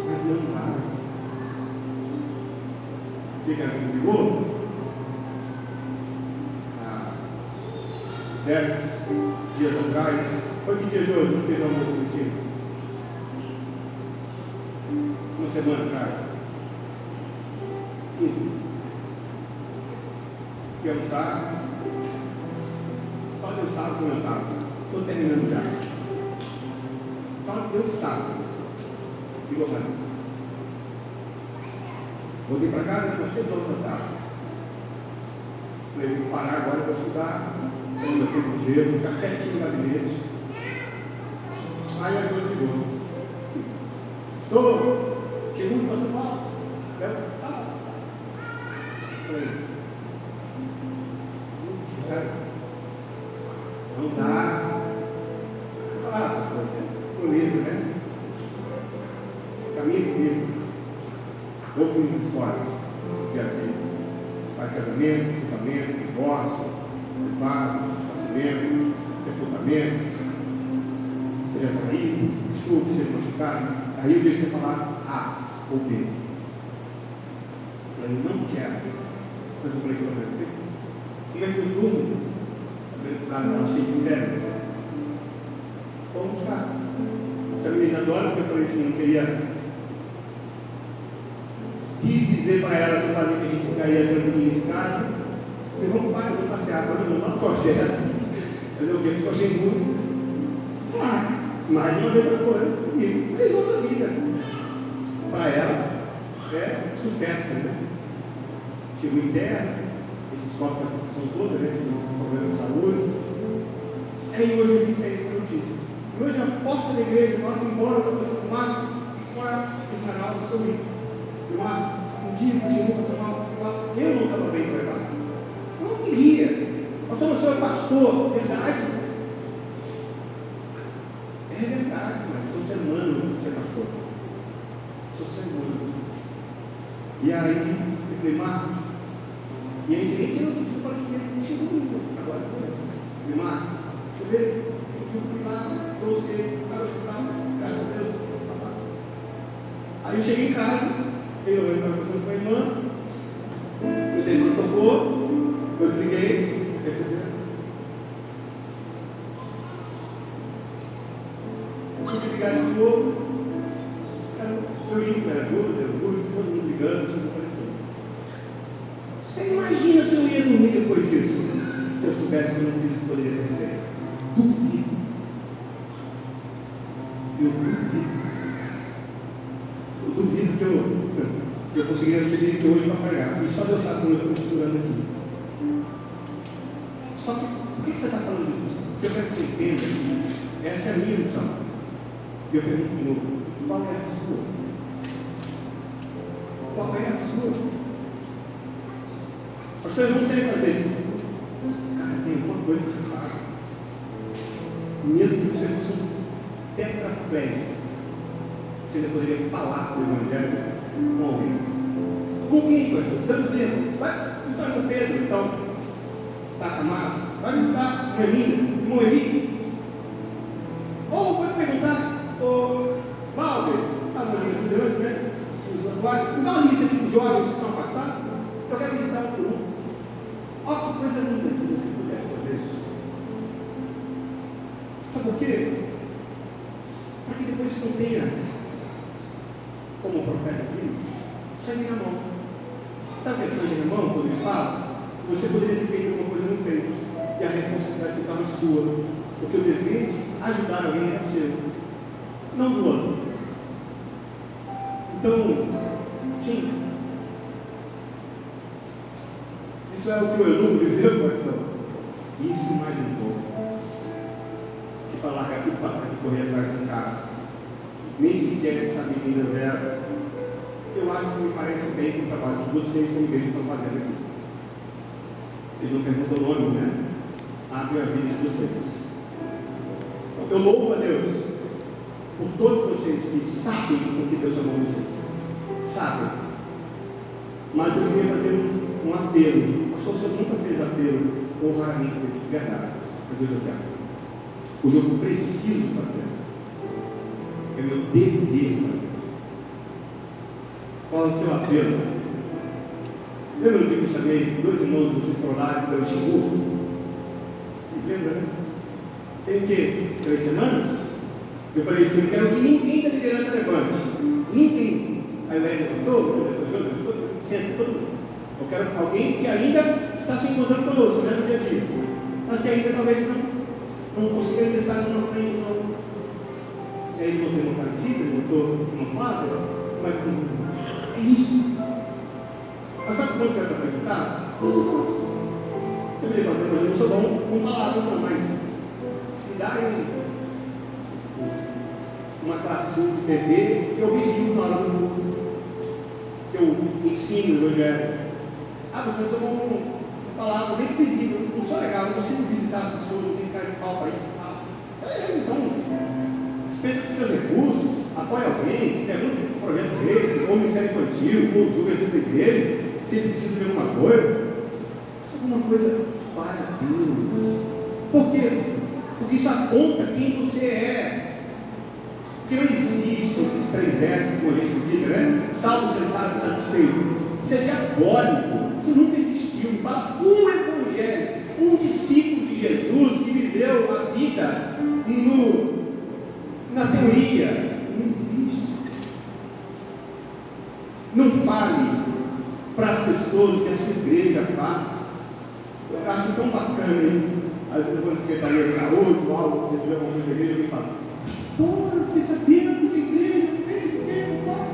Mas não dá. O que a gente ligou? 10 dias atrás. Foi que dia, Jô? Você teve almoço em cima? Uma semana atrás. 15 dias. Fui almoçar. Só Deus sabe como eu estava. Estou terminando já. Só Deus sabe. Ligou para mim. Voltei para casa às 6 horas da tarde. Falei, vou parar agora, vou estudar. Segunda feira com Deus, vou ficar quietinho no gabinete. Aí a coisa ligou. Estou. Chegou em São Paulo. Tá. Falei, não dá. Vou falar para você. Bonito, né? Caminha comigo. Ouve minhas histórias do dia a dia. Faz casamento, sepultamento, divórcio, privado, nascimento, sepultamento, seja traído, chuva, seja machucado. Aí eu deixo você falar A ou B. Eu falei, não quero. Mas eu falei que eu não fiz. Como é que eu durmo? Sabendo que o cara estava cheio de febre. Vamos buscar. A minha adora, porque eu falei assim, não queria. Quis dizer para ela que eu falei que a gente ficaria tranquilinho de casa. Eu falei, vamos passear, quando eu não projeto. Fazer o que? Ficou sem burro. Mais uma vez ela foi comigo. 3 anos da vida. Para ela, é tudo festa, né? Chegou em terra, a gente descobre a confusão toda, né? Com problema de saúde. Aí hoje eu vim sair essa notícia. E hoje a porta da igreja, na hora de ir embora, eu estou com o Marcos e com a Esmeralda sorrindo. E o Marcos, um dia me chamou para tomar um. Eu não estava bem preparado. Eu não queria. Pastor, o senhor é pastor. Verdade. É verdade, mas sou ser humano para ser pastor. Sou ser humano. E aí, eu falei, Marcos, e aí nem tinha notícia do falecimento, chegou comigo. Agora, eu falei, Marcos, você vê? Eu fui lá, trouxe ele para o hospital, graças a Deus. Aí eu cheguei em casa, eu estava conversando com a irmã, meu telefone tocou, eu desliguei, recebeu. Eu fui ligar de novo, eu ligo para ajuda, eu juro, todo mundo ligando, você não faleceu. Você imagina se eu ia dormir depois disso, se eu soubesse que eu não fiz o que poderia ter feito? Duvido. Eu duvido que eu conseguiria subir aqui hoje para pregar. E só Deus sabe como eu estou me segurando aqui. Só que, por que você está falando disso? Porque eu quero que você entenda, essa é a minha missão. E eu pergunto de novo, qual é a sua? Qual é a sua? Pastor, eu não sei fazer. Cara, tem alguma coisa que você sabe. Mesmo que você fosse um tetraplégico, você ainda poderia falar do Evangelho com alguém. Com quem, pastor? Está dizendo, vai visitar com Pedro, então, está amado. Vai visitar uma menina, irmão Eli. Ou pode perguntar, Valder, está no Jardim Grande, né? Os atuais, me dá uma lista aqui dos jovens que estão afastados. Eu quero visitar um por um. Olha que coisa linda se você pudesse fazer isso. Sabe por quê? Para que depois você não tenha, como o profeta diz, sangue na mão. Sabe o que é sangue na mão? Quando ele fala, você poderia ter feito alguma coisa e não fez. E a responsabilidade estava sua. Porque o dever de ajudar alguém era seu, não do outro. Então, sim. Isso é o que o Eunuco viveu, pastor? Isso mais um pouco. Que para largar tudo para trás e correr atrás de um carro. Nem sequer essa menina zero. Eu acho que me parece bem com o trabalho que vocês, como igreja, estão fazendo aqui. Eles não perguntam o nome, né? Abre a vida de vocês. Eu louvo a Deus por todos vocês que sabem o que Deus chamou vocês. Sabem. Mas eu queria fazer um apelo. O pastor nunca fez apelo, ou raramente fez. Verdade. Mas hoje eu quero. Hoje eu preciso fazer. É meu dever fazer. Qual é o seu apelo? Lembra do dia que eu chamei 2 irmãos de vocês para orar pelo Xingu? Lembra, né? Tem o quê? 3 semanas? Eu falei assim, eu quero que ninguém da liderança levante. Ninguém. Aí o Hélio levantou, senta todo mundo. Eu quero alguém que ainda está se encontrando conosco, né, no dia a dia. Mas que ainda talvez não consiga estar numa frente ou não. E aí ele botou uma parecida, ele botou uma Flávia, mas é isso. Mas sabe quando você vai perguntar? Todos nós. Você me levanta, eu não sou bom com palavras, não, mas me dá aí uma classe de bebê que eu vigio na hora do culto, que eu ensino o Evangelho. Mas eu sou bom com palavras, nem visível, não sou legal, não consigo visitar as pessoas, não tenho cara de pau para isso e tal. Beleza, então, despeja dos seus recursos, apoia alguém, pergunta um projeto desse, ou ministério infantil, ou juventude da igreja, se eles precisam de alguma coisa. Alguma coisa para Deus. Por quê? Porque isso aponta quem você é. Porque não existe esses 3 S's, como a gente diz, né? Salvo, sentado, satisfeito. Isso é diabólico. Isso nunca existiu. Me fala um evangelho, um discípulo de Jesus que viveu a vida na teoria. Não existe. Não fale para as pessoas o que a sua igreja faz. Eu acho tão bacana isso. Às vezes eu vou na Secretaria de Saúde, ou algo, resolver alguma coisa da igreja, alguém fala, pastor, eu fiquei sabendo que a igreja fez o mesmo, pai.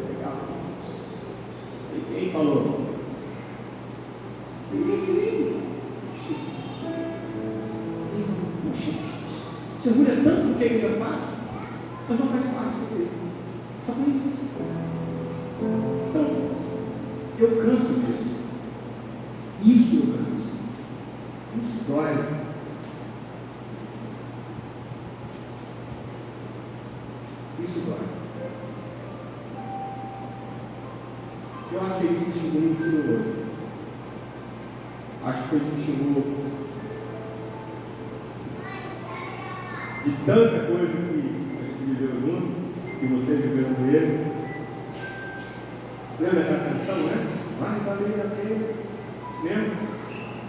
Legal. E quem falou? Ninguém te liga. Ele falou, poxa, você orgulha tanto do que a igreja faz, mas não faz parte da igreja. Só por isso. Então, eu canso disso. Isso eu canso. Isso dói. Isso dói. Eu acho que é isso que o Xingu me ensinou hoje. Acho que foi isso que o Xingu, de tanta coisa que a gente viveu junto, que vocês viveram com ele. Lembra aquela canção, né? Vai valer a pena. Lembra?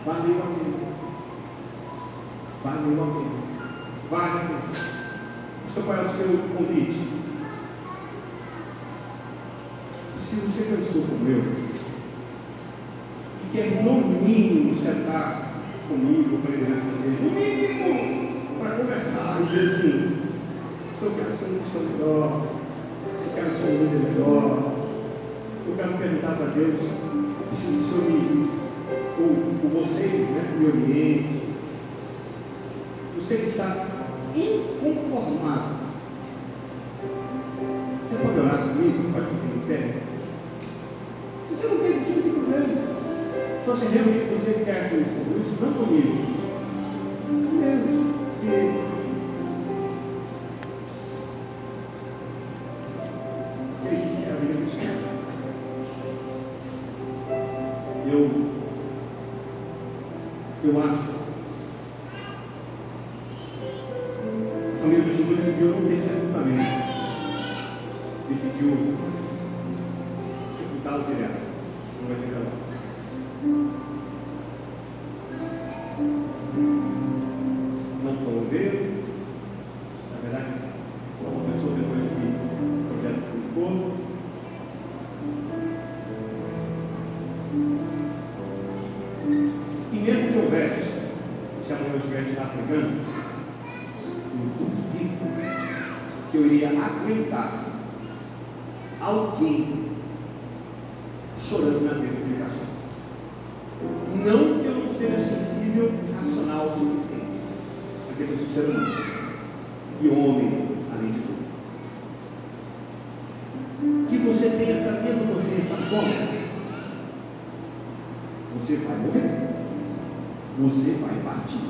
Valeu a pena. Valeu a pena. Vale a pena. Pastor, qual é o seu convite? Se você pensou como eu, e quer no mínimo sentar comigo, para a liderança da igreja, no mínimo, para conversar e dizer assim, se eu quero ser um cristão melhor, se eu quero ser um líder melhor, eu quero perguntar para Deus se o Senhor me, ou vocês, né, me oriente. Você está inconformado. Você pode orar comigo? Você pode ficar em pé? Se você não pensa assim, não tem problema. Só se realmente você quer fazer isso, não comigo. Com Deus. Que eu acho. A família do Xingu decidiu não ter sepultamento. Decidiu sepultá-lo direto. Não vai ter lá. Não foram ver. Na verdade, só uma pessoa depois que o projeto publicou. E mesmo que houvesse, se amanhã eu estivesse lá pregando, eu duvido que eu iria aguentar alguém chorando na mesa de pregação. Não que eu não seja sensível e racional o suficiente, mas é que eu sou ser humano e homem, além de tudo. Que você tenha essa mesma consciência como? você vai morrer, você vai partir.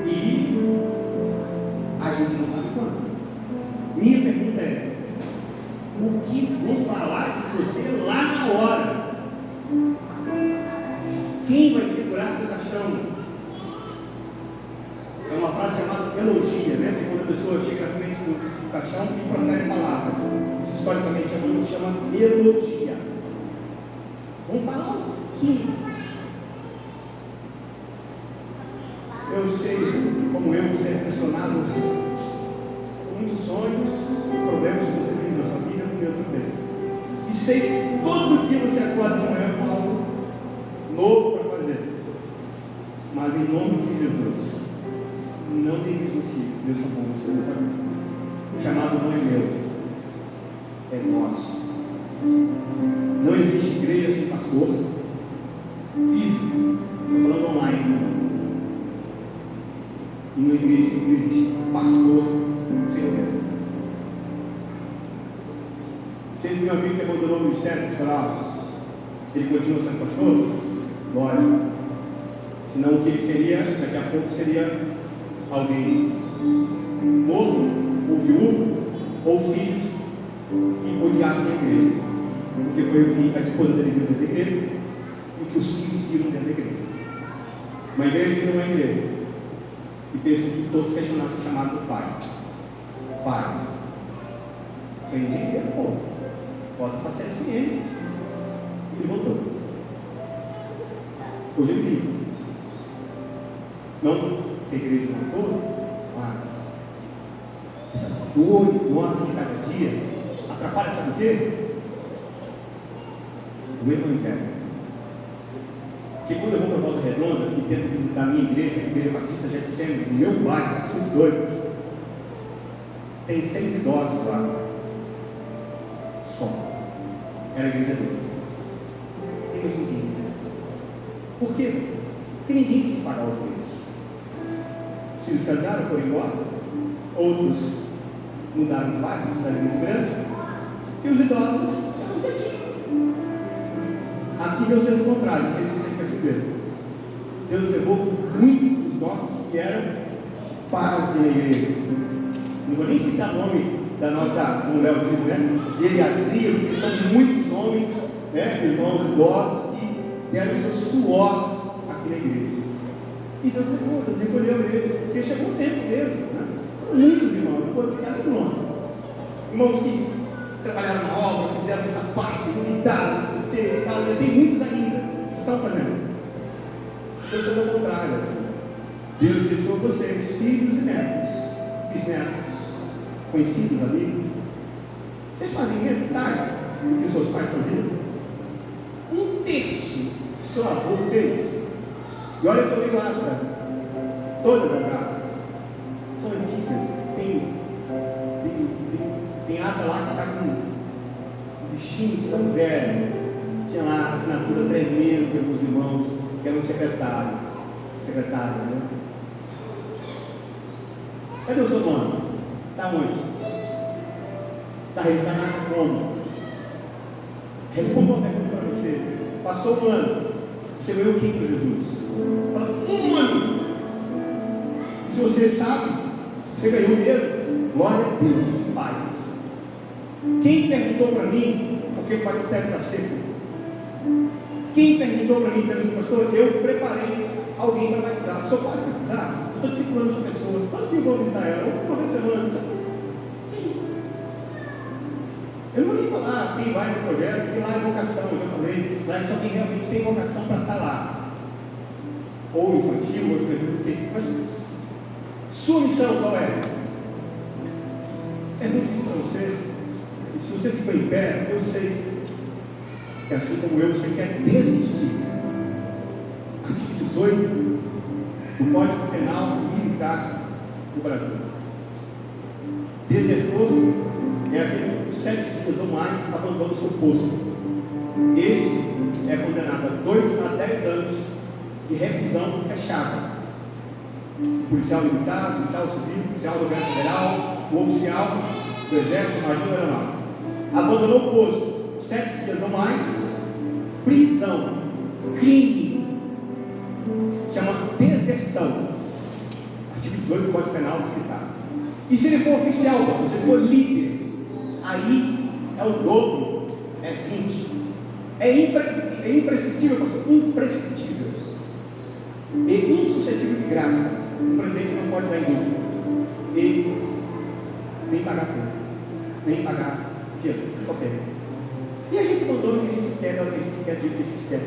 E a gente não sabe quando. Minha pergunta é: o que vão falar de você lá na hora? Quem vai segurar seu caixão? É uma frase chamada elogia, né? Que quando a pessoa chega na frente do caixão e profere palavras. Isso historicamente é muito chama elogia. Vão falar o quê? Eu sei que, como eu, você é pressionado por muitos sonhos e problemas que você vive na sua vida, como eu também. E sei que todo dia você acorda de manhã com algo novo para fazer. Mas em nome de Jesus, não negligencie. Deus chamou você para fazer. O chamado não é meu, é nosso. Não existe igreja sem pastor físico. Estou falando online, não. E na igreja não existe pastor sem governo. Vocês viram um amigo que abandonou o ministério pastoral? Ele continua sendo pastor? Lógico. Senão o que ele seria, daqui a pouco seria alguém morto, ou viúvo, ou filhos que odiassem a igreja. Porque foi o que a esposa dele viu dentro da igreja e o que os filhos viram dentro da igreja. Uma igreja que não é igreja. E fez com que todos questionassem o chamado do pai. Pai. Sem dinheiro, pô. Volta para a CSM. E ele voltou. Hoje ele vive. Não que a igreja matou, mas essas dores nossas de cada dia atrapalham, sabe o quê? O Evangelho. Porque quando eu vou para a Volta Redonda e tento visitar a minha igreja, a Igreja Batista Getsemane, no meu bairro, são os dois, tem 6 idosos lá. Só. Era a igreja dele. Tem mais ninguém. Por quê? Porque ninguém quis pagar o preço. Os filhos casaram, foram embora. Outros mudaram de bairro, uma cidade muito grande. E os idosos eram quietinhos. Aqui Deus fez o contrário, não sei se vocês perceberam. Deus levou muitos nossos que eram base na igreja. Não vou nem citar o nome da nossa, como o Léo diz, né? Geriatria, porque são muitos homens, né? Irmãos idosos que deram o seu suor aqui na igreja. E Deus levou, Deus recolheu eles, porque chegou o tempo mesmo, né? Muitos irmãos, não vou citar o nome. Irmãos que trabalharam na obra, fizeram essa parte, unidade, não sei o que, tal, e tem muitos ainda que estão fazendo. Deus fez o contrário. Deus deixou vocês, filhos e netos, bisnetos, conhecidos, amigos. Vocês fazem metade do que seus pais faziam? 1/3 que seu avô fez. E olha que eu tenho ata. Todas as atas são antigas. Tem ata lá que está com um bichinho de tão velho. Tinha lá a assinatura tremenda pelos irmãos, que era um secretário, né? Cadê o seu nome? Está onde? Está registrado na ata como? Responda uma pergunta para você. Passou um ano. Você ganhou quem para Jesus? Fala, 1 ano. E se você sabe, se você ganhou mesmo, glória a Deus, paz. Quem perguntou para mim por que o batistério está seco? Quem perguntou para mim, dizendo assim, pastor, eu preparei alguém para batizar. O senhor pode batizar? Eu estou discipulando essa pessoa. Quando que eu vou visitar ela? Uma vez por semana. Quem? Eu não vou nem falar quem vai no projeto, porque lá é vocação, eu já falei. Lá é só quem realmente tem vocação para estar lá. Ou infantil, ou juventude. Mas sua missão qual é? É muito difícil para você. E se você ficou em pé, eu sei que assim como eu, você quer desistir. Artigo 18 do Código Penal Militar do Brasil. Desertor é aquele que por 7 dias ou mais abandona o seu posto. Este é condenado a 2 a 10 anos de reclusão fechada. Policial militar, policial civil, policial do governo federal, o oficial do exército, marinha ou aeronáutica. Abandonou o posto 7 dias ou mais, prisão. crime. Chama deserção. Artigo 18 do Código Penal militar. E se ele for oficial, se ele for líder, aí é o dobro, é 20. É imprescritível, pastor, imprescritível. E insuscetível de graça. O presidente não pode dar indulto. E nem pagar conta, nem pagar fiança, só pega. E a gente abandona o que a gente quer, o que a gente quer, do que a gente quer.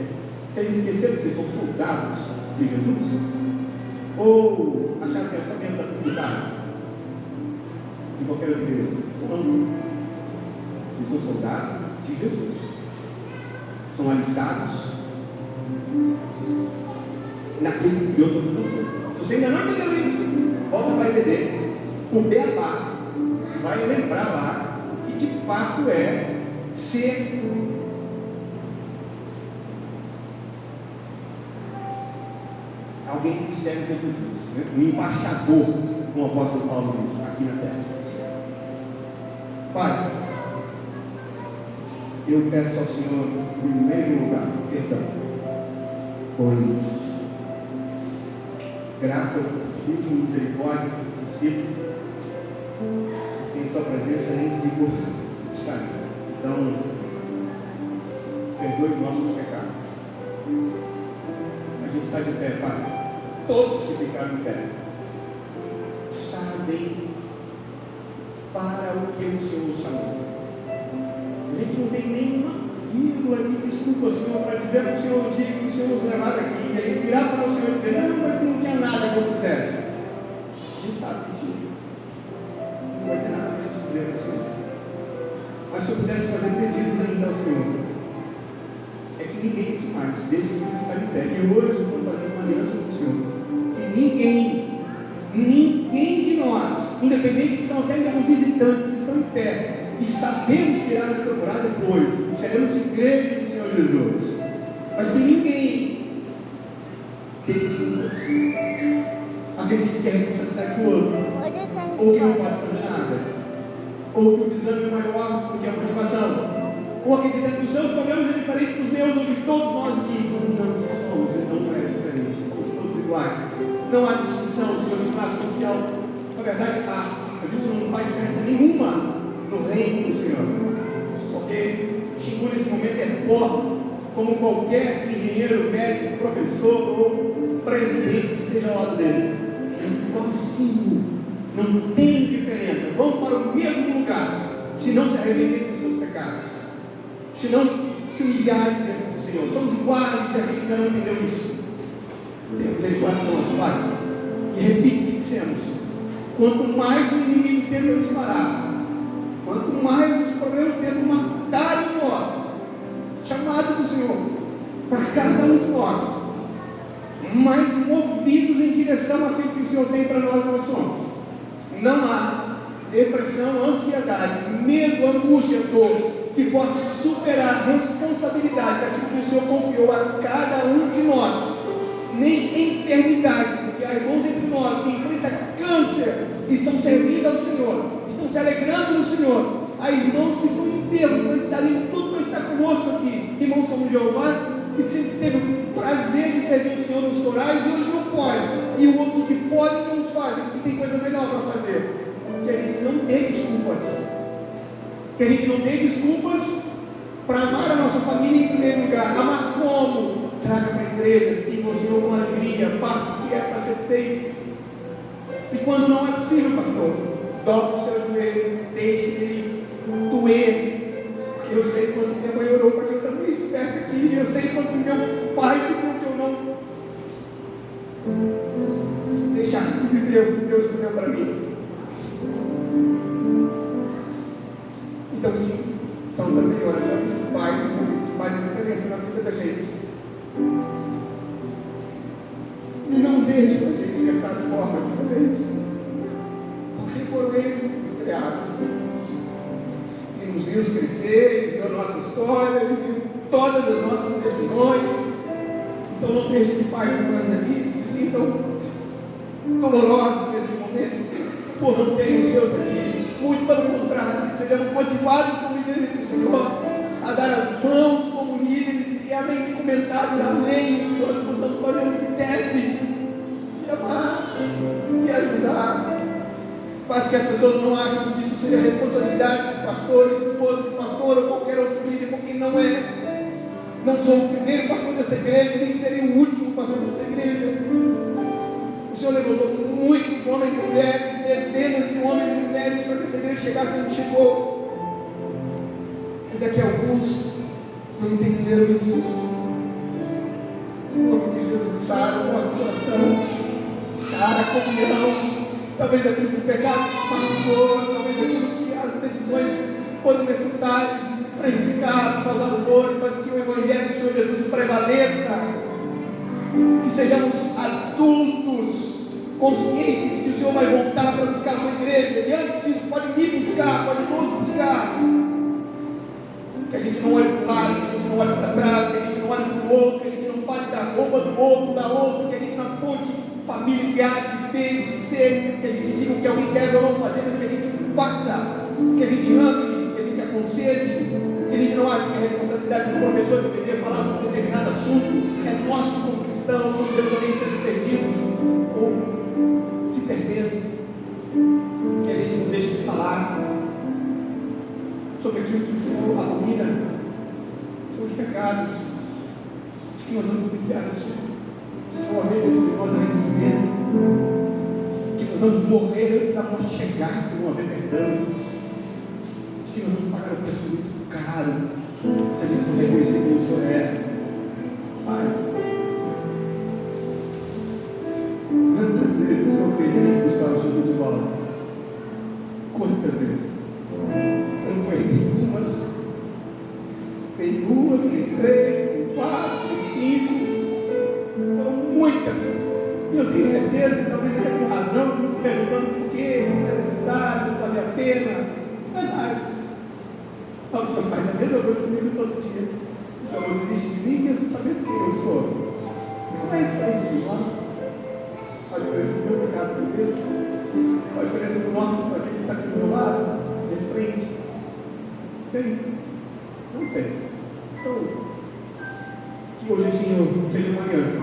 Vocês esqueceram que vocês são soldados de Jesus? Ou acharam que é só dentro da comunidade? De qualquer outra igreja? Não. Vocês são soldados de Jesus. São alistados naquele que criou todas as coisas. Se você ainda não entendeu isso, volta para a IBD, o Beabá, vai lembrar lá que de fato é ser alguém que serve a Jesus, né? Um embaixador, como o apóstolo Paulo diz, aqui na terra. Pai, eu peço ao Senhor, em primeiro lugar, perdão, pois graça eu preciso, misericórdia eu necessito, e sem sua presença nem vivo estarei. Então, perdoe nossos pecados. A gente está de pé, Pai. Todos que ficaram em pé sabem para o que o Senhor chamou. A gente não tem nenhuma vírgula de desculpa, Senhor, para dizer para o Senhor o dia que o Senhor nos levar daqui, e a gente virar para o Senhor e dizer, não, mas não tinha nada que eu fizesse. A gente sabe que tinha. Não vai ter nada para a gente dizer ao Senhor. Mas se eu pudesse fazer pedidos ainda ao Senhor, é que ninguém mais desses que ficaram em pé, e hoje estão fazendo uma aliança com o Senhor, que ninguém de nós, independente se são até mesmo visitantes que estão em pé, e sabemos que irá nos procurar depois, e seremos igreja do Senhor Jesus, mas que ninguém dê desculpas, acredite que é a responsabilidade do outro, ou que não pode fazer nada, ou que o desânimo é maior do que a motivação, ou acreditando que os seus problemas é diferente dos meus ou de todos nós aqui. Não é diferente, somos todos iguais, não há distinção, Senhor, de classe social. Na verdade há, mas isso não faz diferença nenhuma no reino do Senhor, porque o Xingu nesse momento é pó, como qualquer engenheiro, médico, professor ou presidente que esteja ao lado dele. É igualzinho, não tem diferença, vão para o mesmo lugar, se não se arrependerem dos seus pecados, se não se humilharem diante do Senhor. Somos iguais e a gente ainda não entendeu isso. Tenha misericórdia do nosso Pai. E repito o que dissemos: quanto mais o inimigo tenta nos parar, quanto mais os problemas tentam matar em nós, chamado do Senhor para cada um de nós, mais movidos em direção àquilo que o Senhor tem para nós somos. Não há depressão, ansiedade, medo, angústia, dor que possa superar a responsabilidade daquilo que o Senhor confiou a cada um de nós, nem enfermidade, porque há irmãos entre nós que enfrentam câncer, estão servindo ao Senhor, estão se alegrando no Senhor. Há irmãos que estão enfermos, mas darem tudo para estar conosco aqui, irmãos como Jeová, que sempre teve o prazer de servir o Senhor nos corais e hoje não pode, e outros que podem não os fazem, porque tem coisa melhor para fazer. Que a gente não dê desculpas, que a gente não dê desculpas para amar a nossa família em primeiro lugar. Amar como? Traga para a igreja, sirva o Senhor com alegria, faça o que é para ser feito. E quando não é possível, pastor, dobre o seu joelho, deixe ele doer, porque eu sei quando minha mãe orou para que eu também estivesse aqui, eu sei quando meu pai pediu que eu não deixasse de viver o que Deus deu para mim. Então sim, são também orações de pais e por isso que faz a diferença na vida da gente. E não deixa a gente pensar de forma diferente, porque foram eles que nos criaram e nos viu crescer, e viu a nossa história, e viu todas as nossas decisões. Então não deixe que pais e mães aqui se sintam dolorosos nesse momento por não terem os seus aqui. Muito pelo contrário, que sejamos motivados como igreja do Senhor a dar as mãos como líderes que é além de comentário, além, nós possamos fazer o que deve, e amar, e ajudar. Mas que as pessoas não acham que isso seja responsabilidade de pastor, de esposa, de pastor ou qualquer outro líder, porque não é. Não sou o primeiro pastor desta igreja, nem serei o último pastor desta igreja. O Senhor levantou muitos homens e mulheres, dezenas de homens e mulheres, para que essa igreja chegasse onde chegou. Mas é que alguns não entenderam isso. Em nome de Jesus, sara o nosso coração, sara a comunhão. Talvez aquilo que o pecado machucou, talvez aquilo que as decisões foram necessárias, prejudicaram, causaram dores, mas que o Evangelho do Senhor Jesus prevaleça. Que sejamos adultos, conscientes de que o Senhor vai voltar para buscar a sua igreja. E antes disso, pode me buscar, pode nos buscar. Que a gente não olhe para o lado, que a gente não olhe para trás, que a gente não olhe para o outro, que a gente não fale da roupa do outro, da outra, que a gente não aponte família de A, de B, de C, que a gente diga o que alguém deve ou não fazer, mas que a gente faça, que a gente ame, que a gente aconselhe, que a gente não ache que é responsabilidade do professor de poder falar sobre um determinado assunto, é nosso como cristãos, como eventualmente sendo perdidos ou se perdendo, que a gente não deixe de falar sobre aquilo que o Senhor abomina, são os pecados, de que nós vamos para o inferno, Senhor, amigo de nós arrependimento, que nós vamos morrer antes da morte chegar, se não haver perdão, de que nós vamos pagar um preço muito caro, se a gente não reconhecer quem o Senhor é. Pai, quantas vezes o Senhor fez a gente buscar o Senhor de volta? Quantas vezes? Não foi nenhuma, nem duas, nem três, nem quatro, nem cinco, foram muitas. E eu tenho certeza, talvez até com razão, muitos perguntando por que é necessário, vale a pena. Verdade. Mas o Senhor faz a mesma coisa comigo todo dia. O Senhor não desiste de mim, mesmo sabendo quem eu sou. E como é a diferença de nós? Qual a diferença do meu pecado para o dele? Qual a diferença do nosso para aquele que está aqui do meu lado, de frente? Tem? Não tem. Então, que hoje o Senhor seja uma aliança.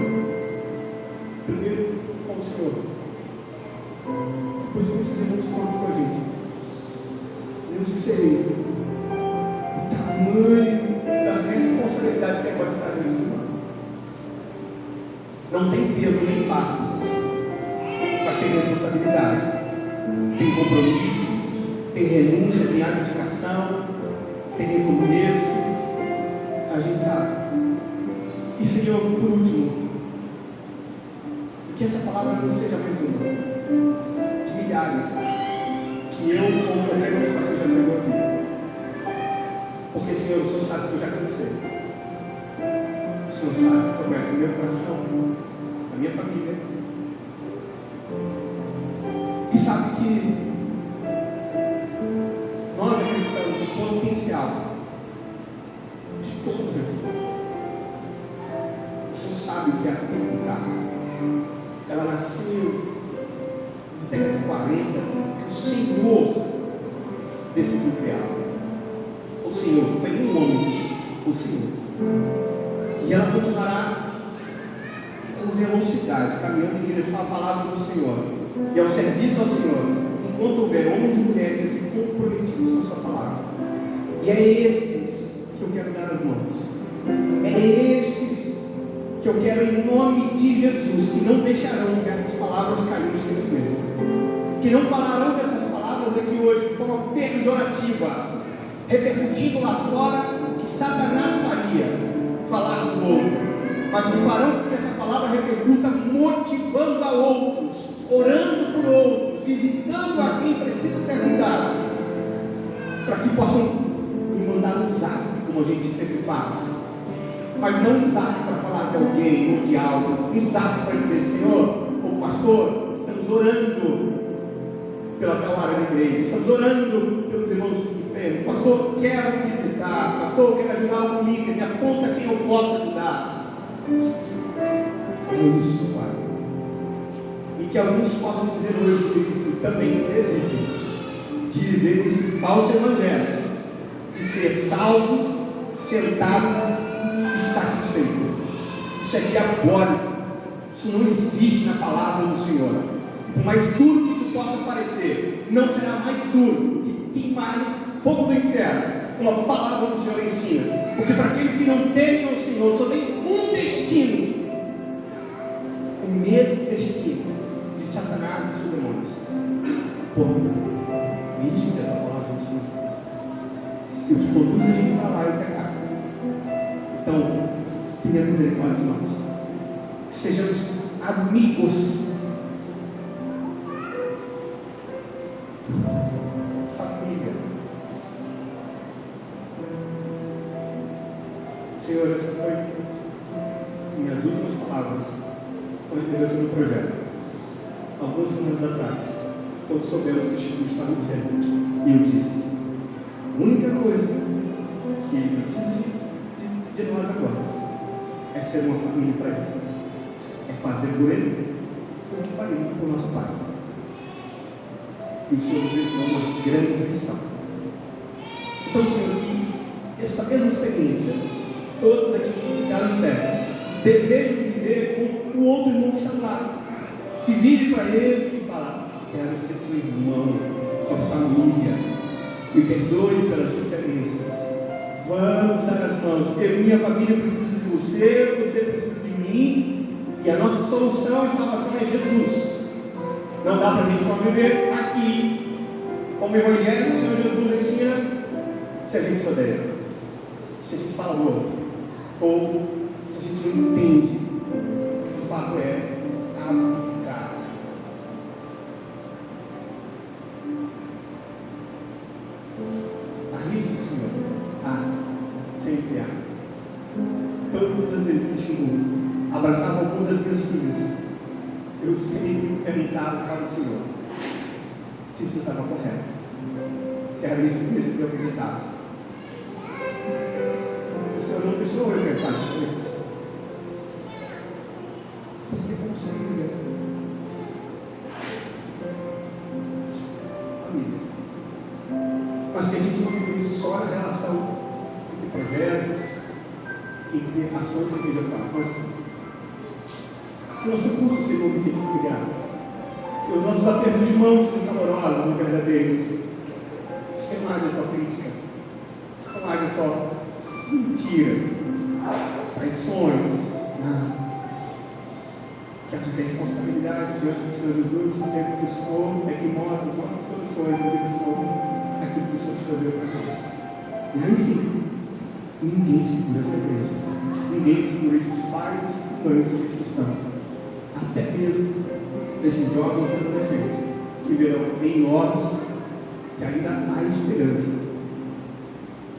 Primeiro com o Senhor. Depois com esses irmãos que estão aqui com a gente. Eu sei o tamanho da responsabilidade que agora está diante de nós. Não tem peso nem fardo, mas tem responsabilidade, tem compromisso, tem renúncia, tem abdicação, tem recomeço. A gente sabe. E Senhor, por último, que essa palavra não seja mais uma de milhares que eu ou qualquer outra pessoa já pegou aqui. Porque, Senhor, o Senhor sabe que eu já cansei. O Senhor sabe, o Senhor conhece o meu coração, a minha família. E sabe que nós acreditamos no potencial de todos aqui. O Senhor sabe o que é a Bíblia. Ela nasceu na década de 40, que o Senhor decidiu criá-la. O Senhor, não foi nenhum homem, foi o Senhor. E ela continuará com velocidade, caminhando em direção à palavra do Senhor e ao serviço ao Senhor, enquanto houver homens e mulheres aqui comprometidos com a sua palavra. E é esses que eu quero dar as mãos. É estes que eu quero, em nome de Jesus, que não deixarão essas palavras cair no esquecimento, que não falarão dessas palavras aqui hoje de forma pejorativa, repercutindo lá fora que Satanás faria falar do outro, mas que farão com que essa palavra repercuta motivando a outros, orando por outros, visitando a quem precisa ser cuidado, para que possam me mandar um zap, como a gente sempre faz, mas não um zap para falar de alguém ou de algo, um zap para dizer: Senhor, ou pastor, estamos orando pela tal área da igreja, estamos orando pelos irmãos enfermos, pastor, quero visitar, pastor, quero ajudar um líder, me aponta quem eu posso ajudar. É isso, Pai. E que alguns possam dizer hoje que também desistem de viver esse falso evangelho, de ser salvo, sentado e satisfeito Isso é diabólico. Isso não existe na palavra do Senhor. Por mais duro que isso possa parecer, não será mais duro que queimar no fogo do inferno, como a palavra do Senhor ensina. Porque para aqueles que não temem ao Senhor, só tem um destino: o mesmo destino de Satanás e seus demônios. Isso que a palavra ensina. E o que conduz a gente para lá é o pecado. Então, tenha misericórdia de nós. Que sejamos amigos. Família. Senhor, essa foi minhas últimas palavras com a liderança do projeto. Algumas semanas atrás, quando soubemos que o Chico estava enfermo, e eu disse: a única coisa que ele precisa de nós agora é ser uma família para ele, é fazer por ele o que faríamos por nosso pai. E o Senhor nos ensinou uma grande lição. Então, Senhor, que essa mesma experiência, todos aqui que ficaram em pé, desejam viver com o outro irmão que está do lado, que vire para ele e fala: quero ser seu irmão, sua família, me perdoe pelas diferenças, vamos dar as mãos. Eu e minha família precisam de você, você precisa de mim, e a nossa solução e salvação é Jesus. Não dá para a gente conviver aqui como o Evangelho do Senhor Jesus ensina, se a gente se odeia, se a gente fala o outro, ou se a gente não entende o que de fato é abdicar. Há risco, Senhor? Sempre há. Todas as vezes que Chico abraçava alguma das minhas filhas, eu sempre perguntava para o Senhor se isso estava correto, se era isso mesmo que eu acreditava. O Senhor não deixou eu pensar nisso mesmo, porque fomos família. Família. Mas que a gente não vive isso só na relação entre projetos, entre ações que a igreja faz, mas que o nosso culto seja um ambiente familiar, que os nossos apertos de mãos sejam calorosos e verdadeiros, que não haja só críticas, não haja só mentiras, traições, não. Que haja responsabilidade diante do Senhor Jesus, sabendo que o Senhor é que move as nossas condições em direção àquilo que o Senhor escreveu para nós. E aí sim, ninguém segura essa igreja, ninguém segura esses pais e mães que estão. Até mesmo esses jovens e adolescentes que verão em nós que ainda há esperança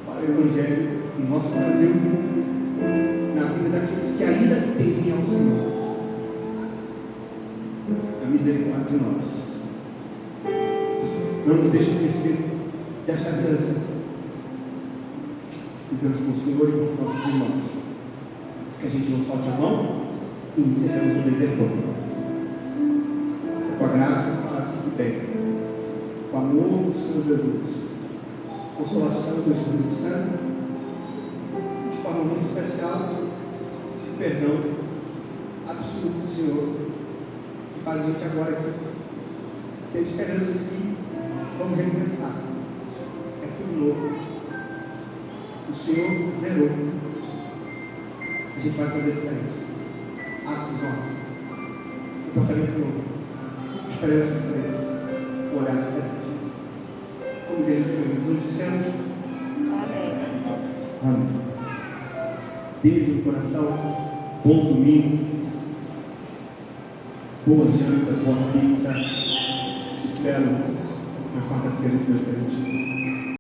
para o Evangelho em nosso Brasil, na vida daqueles que ainda temem ao Senhor. A misericórdia de nós. Não nos deixe esquecer desta aliança que fizemos com o Senhor e com os nossos irmãos. Que a gente não solte a mão e nem sejamos um desertor. Com a graça, paz e bem, com o amor do Senhor Jesus, consolação do Espírito Santo, de forma muito especial, esse perdão absoluto do Senhor, que faz a gente agora aqui ter a esperança de que vamos recomeçar. É tudo novo. O Senhor zerou. A gente vai fazer diferente. Atos novos, comportamento novo, esperança diferente, um olhar diferente. Como igreja do Senhor Jesus dissemos: amém. Amém. Beijo no coração, bom domingo, boa janta, boa pizza. Te espero na quarta-feira, se Deus permitir.